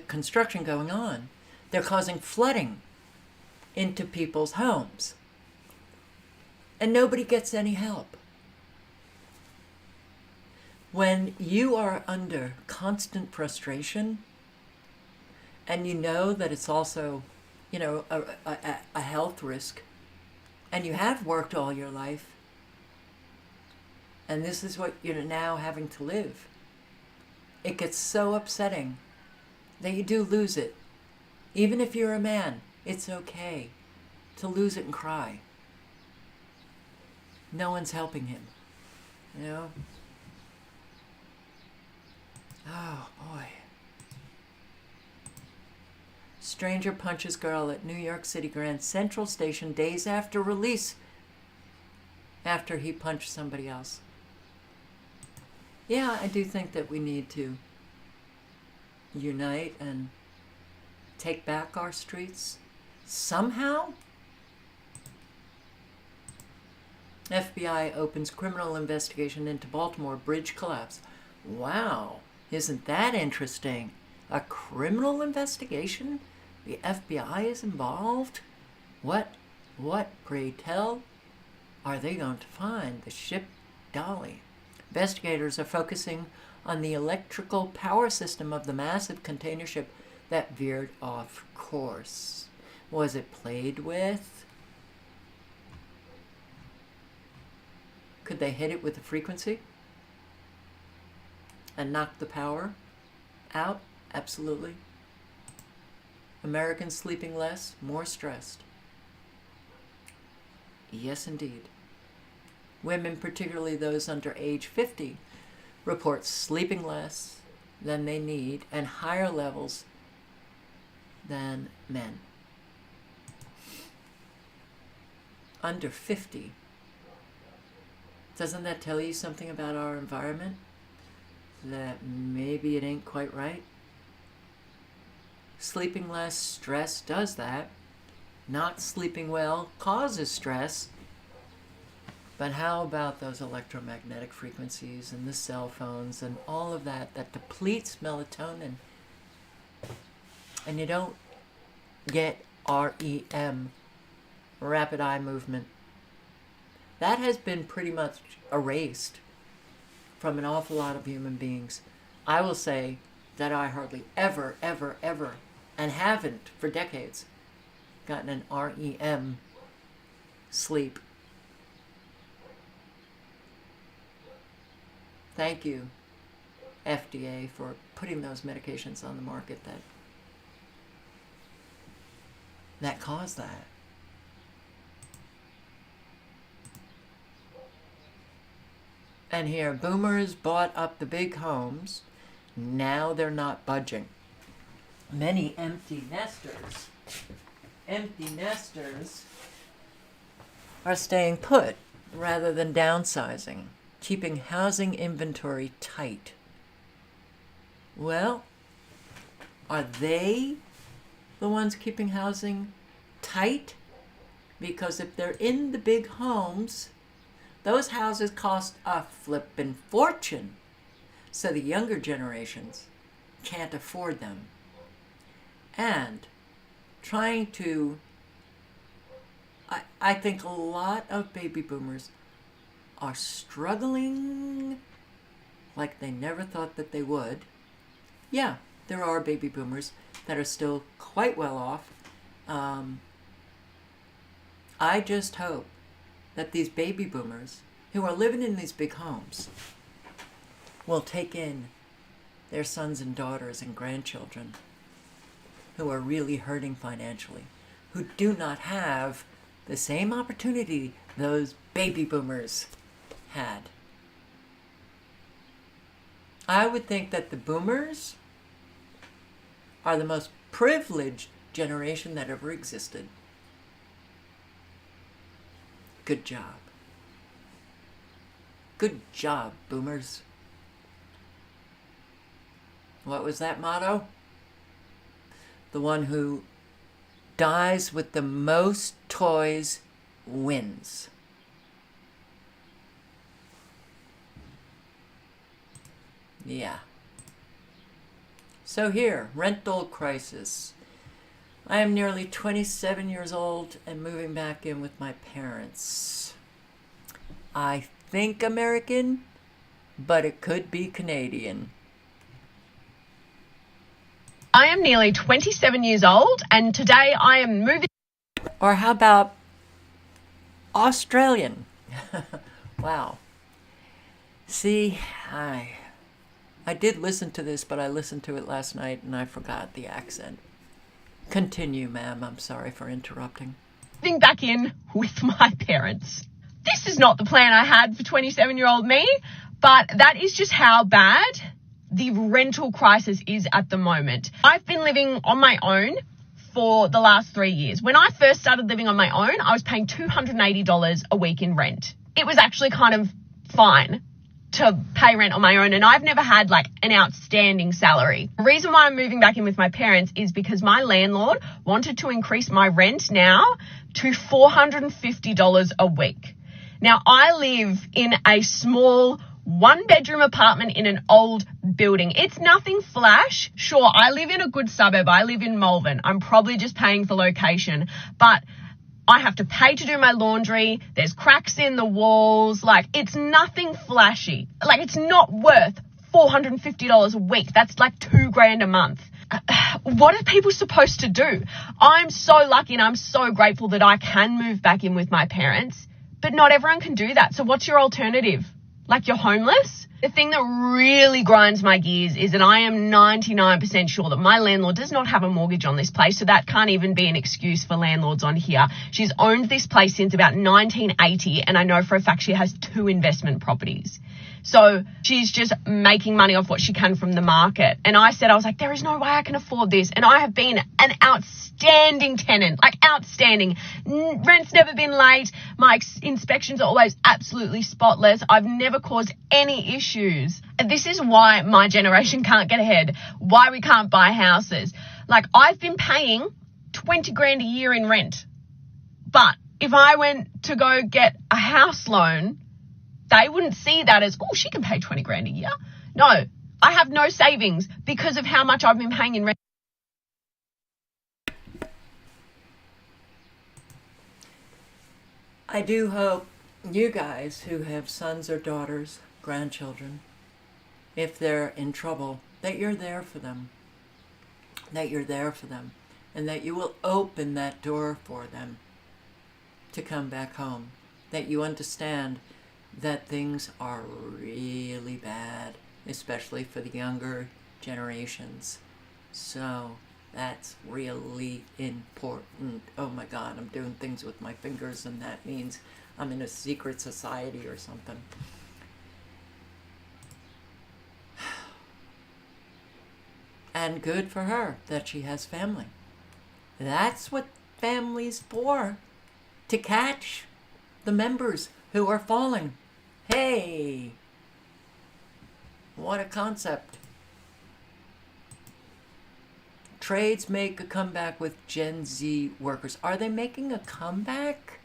construction going on, they're causing flooding into people's homes, and nobody gets any help. When you are under constant frustration, and you know that it's also, a health risk, and you have worked all your life, and this is what you're now having to live, it gets so upsetting that you do lose it. Even if you're a man, it's okay to lose it and cry. No one's helping him, Oh, boy. Stranger punches girl at New York City Grand Central Station days after release, after he punched somebody else. Yeah, I do think that we need to unite and take back our streets somehow? FBI opens criminal investigation into Baltimore bridge collapse. Wow, isn't that interesting? A criminal investigation? The FBI is involved? What, pray tell, are they going to find? The ship Dolly. Investigators are focusing on the electrical power system of the massive container ship that veered off course. Was it played with? Could they hit it with a frequency and knock the power out? Absolutely. Americans sleeping less, more stressed. Yes, indeed. Women, particularly those under age 50, report sleeping less than they need and higher levels than men. Under 50. Doesn't that tell you something about our environment? That maybe it ain't quite right? Sleeping less, stress does that. Not sleeping well causes stress. But how about those electromagnetic frequencies and the cell phones and all of that depletes melatonin? And you don't get REM, rapid eye movement. That has been pretty much erased from an awful lot of human beings. I will say that I hardly ever, and haven't for decades, gotten an REM sleep. Thank you, FDA, for putting those medications on the market that cause that. And here, boomers bought up the big homes. Now they're not budging. Many empty nesters are staying put rather than downsizing, keeping housing inventory tight. Well, are they the ones keeping housing tight? Because if they're in the big homes, those houses cost a flippin' fortune, so the younger generations can't afford them. And trying to, I think a lot of baby boomers are struggling like they never thought that they would. Yeah, there are baby boomers that are still quite well off. I just hope that these baby boomers who are living in these big homes will take in their sons and daughters and grandchildren who are really hurting financially, who do not have the same opportunity those baby boomers had. I would think that the boomers are the most privileged generation that ever existed. Good job. Good job, boomers. What was that motto? The one who dies with the most toys wins. Yeah. So here, rental crisis. I am nearly 27 years old and moving back in with my parents. I think American, but it could be Canadian. I am nearly 27 years old and today I am moving. Or how about Australian? Wow. See, I did listen to this, but I listened to it last night and I forgot the accent. Continue, ma'am. I'm sorry for interrupting. Moving back in with my parents. This is not the plan I had for 27-year-old me, but that is just how bad the rental crisis is at the moment. I've been living on my own for the last 3 years. When I first started living on my own, I was paying $280 a week in rent. It was actually kind of fine. to pay rent on my own, and I've never had like an outstanding salary. The reason why I'm moving back in with my parents is because my landlord wanted to increase my rent now to $450 a week. Now, I live in a small 1-bedroom apartment in an old building. It's nothing flash. Sure, I live in a good suburb. I live in Malvern. I'm probably just paying for location, but I have to pay to do my laundry. There's cracks in the walls. Like, it's nothing flashy. Like, it's not worth $450 a week. That's like $2,000 a month. What are people supposed to do? I'm so lucky and I'm so grateful that I can move back in with my parents, but not everyone can do that. So what's your alternative? Like, you're homeless? The thing that really grinds my gears is that I am 99% sure that my landlord does not have a mortgage on this place, so that can't even be an excuse for landlords on here. She's owned this place since about 1980, and I know for a fact she has 2 investment properties. So she's just making money off what she can from the market. And I was like, there is no way I can afford this. And I have been an outstanding tenant, like outstanding. Rent's never been late. My inspections are always absolutely spotless. I've never caused any issues. And this is why my generation can't get ahead, why we can't buy houses. Like, I've been paying $20,000 a year in rent. But if I went to go get a house loan, they wouldn't see that as, oh, she can pay $20,000 a year. No, I have no savings because of how much I've been paying in rent. I do hope you guys who have sons or daughters, grandchildren, if they're in trouble, that you're there for them. That you're there for them. And that you will open that door for them to come back home. That you understand that things are really bad, especially for the younger generations. So that's really important. Oh my God, I'm doing things with my fingers and that means I'm in a secret society or something. And good for her that she has family. That's what family's for, to catch the members who are falling. Hey, what a concept. Trades make a comeback with Gen Z workers. Are they making a comeback?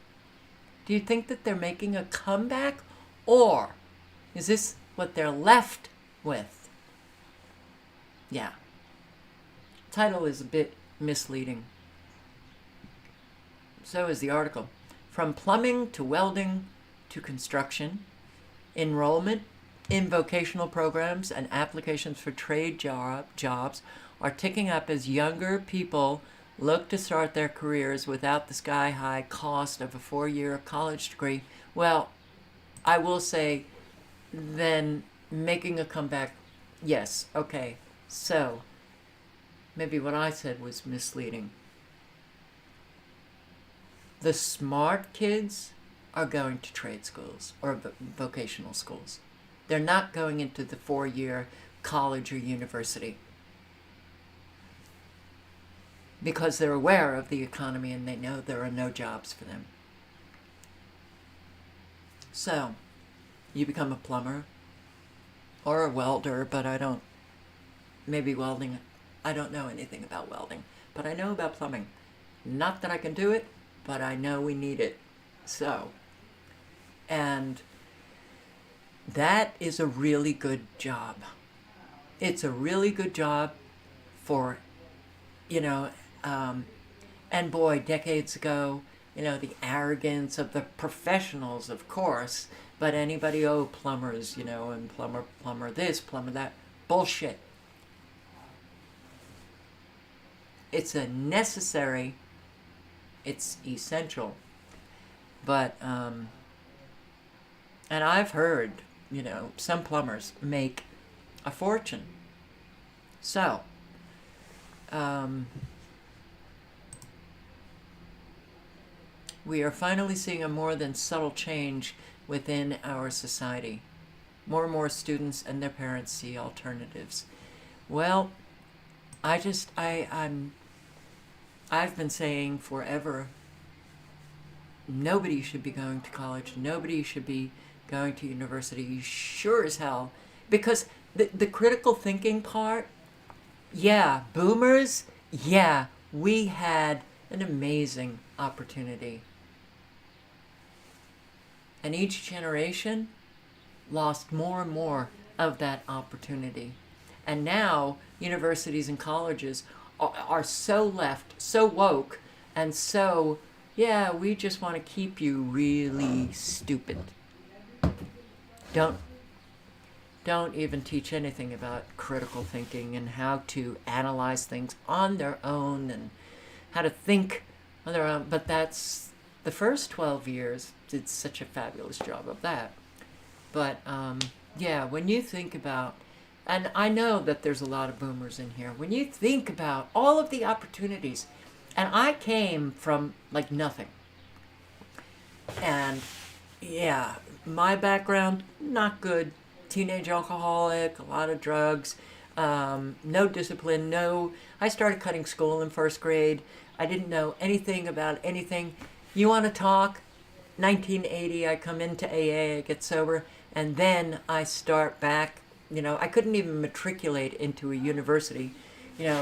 Do you think that they're making a comeback? Or is this what they're left with? Yeah. Title is a bit misleading. So is the article. From plumbing to welding to construction, enrollment in vocational programs and applications for trade jobs are ticking up as younger people look to start their careers without the sky-high cost of a 4-year college degree. Well, I will say, then making a comeback, yes, okay. So, maybe what I said was misleading. The smart kids are going to trade schools or vocational schools. They're not going into the 4-year college or university because they're aware of the economy and they know there are no jobs for them. So, you become a plumber or a welder, but maybe welding, I don't know anything about welding, but I know about plumbing. Not that I can do it, but I know we need it. So, and that is a really good job. It's a really good job for, and boy, decades ago, the arrogance of the professionals, of course, but anybody, plumbers, and plumber this, plumber that, bullshit. It's a necessary, it's essential, but, and I've heard, some plumbers make a fortune. So, we are finally seeing a more than subtle change within our society. More and more students and their parents see alternatives. Well, I've been saying forever, nobody should be going to college. Nobody should be going to university, sure as hell, because the critical thinking part, yeah, boomers, yeah, we had an amazing opportunity. And each generation lost more and more of that opportunity. And now universities and colleges are so left, so woke, and so, yeah, we just want to keep you really stupid. Don't even teach anything about critical thinking and how to analyze things on their own and how to think on their own. But that's the first 12 years did such a fabulous job of that. But yeah, when you think about, and I know that there's a lot of boomers in here, when you think about all of the opportunities, and I came from like nothing. And yeah, my background, not good. Teenage alcoholic, a lot of drugs, no discipline, I started cutting school in first grade. I didn't know anything about anything. You want to talk? 1980, I come into AA, I get sober, and then I start back, I couldn't even matriculate into a university,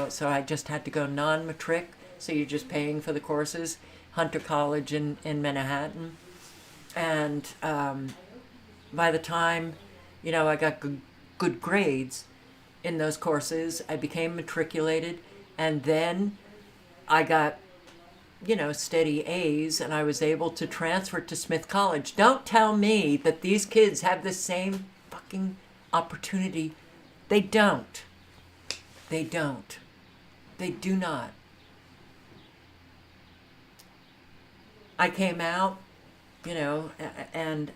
so I just had to go non-matric, so you're just paying for the courses, Hunter College in Manhattan. And by the time I got good grades in those courses, I became matriculated, and then I got, steady A's, and I was able to transfer to Smith College. Don't tell me that these kids have the same fucking opportunity. They don't. They don't. They do not. I came out, and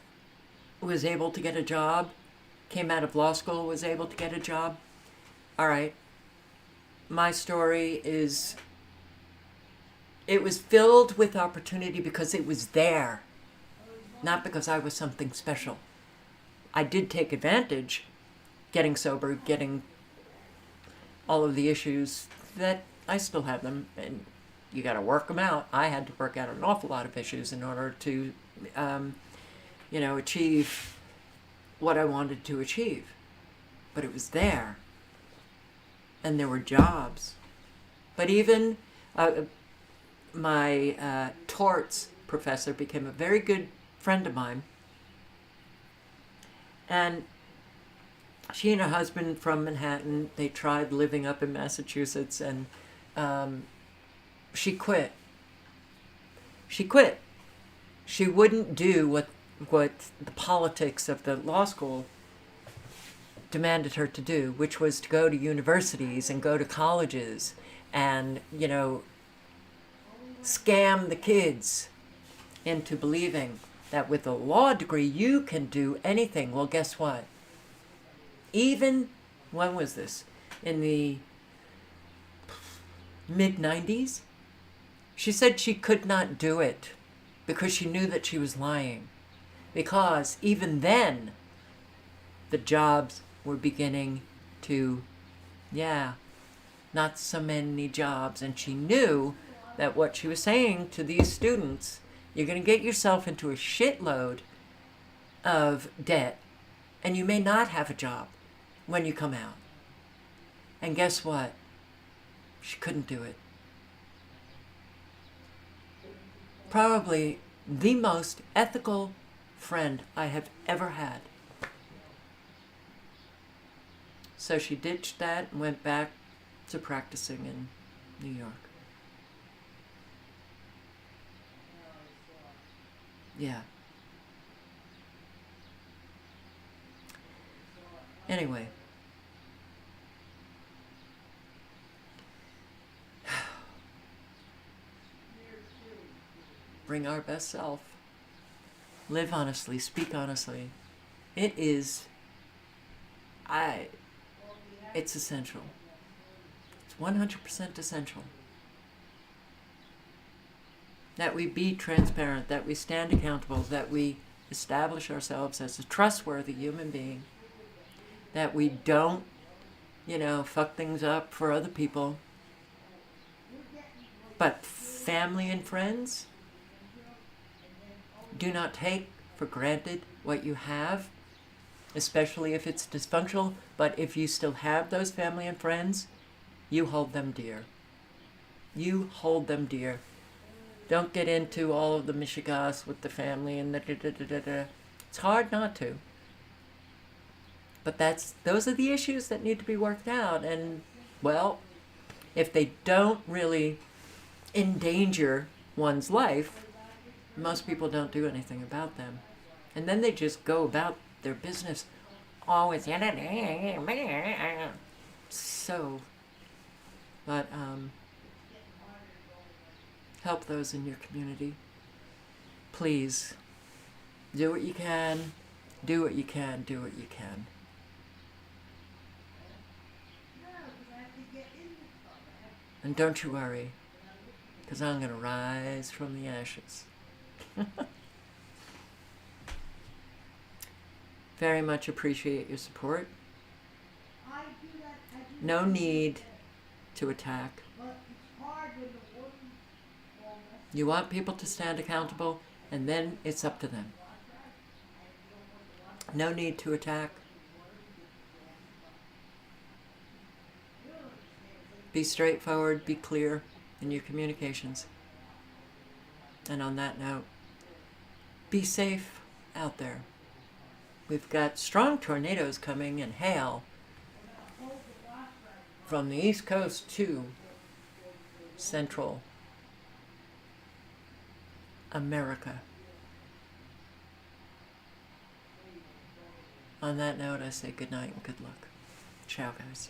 was able to get a job. Came out of law school, was able to get a job. All right. My story is, it was filled with opportunity because it was there, not because I was something special. I did take advantage, getting sober, getting all of the issues that I still have them, and you got to work them out. I had to work out an awful lot of issues in order to, achieve what I wanted to achieve. But it was there. And there were jobs. But even my torts professor became a very good friend of mine. And she and her husband from Manhattan, they tried living up in Massachusetts, and she quit. She quit. She wouldn't do what the politics of the law school demanded her to do, which was to go to universities and go to colleges and, scam the kids into believing that with a law degree you can do anything. Well, guess what? Even, when was this? In the mid-90s? She said she could not do it because she knew that she was lying. Because even then, the jobs were beginning to, not so many jobs. And she knew that what she was saying to these students, you're going to get yourself into a shitload of debt, and you may not have a job when you come out. And guess what? She couldn't do it. Probably the most ethical friend I have ever had. So she ditched that and went back to practicing in New York. Yeah. Anyway. Bring our best self. Live honestly, speak honestly. It is, it's essential. It's 100% essential. That we be transparent, that we stand accountable, that we establish ourselves as a trustworthy human being, that we don't, fuck things up for other people. But family and friends, do not take for granted what you have, especially if it's dysfunctional, but if you still have those family and friends, you hold them dear. You hold them dear. Don't get into all of the mishigas with the family and the da-da-da-da-da. It's hard not to. But those are the issues that need to be worked out. And, well, if they don't really endanger one's life, most people don't do anything about them. And then they just go about their business always. So, but help those in your community. Please, do what you can, do what you can, do what you can. And don't you worry, because I'm going to rise from the ashes. Very much appreciate your support. No need to attack. You want people to stand accountable, and then it's up to them. No need to attack. Be straightforward, be clear in your communications. And on that note, be safe out there. We've got strong tornadoes coming and hail from the East Coast to Central America. On that note, I say good night and good luck. Ciao, guys.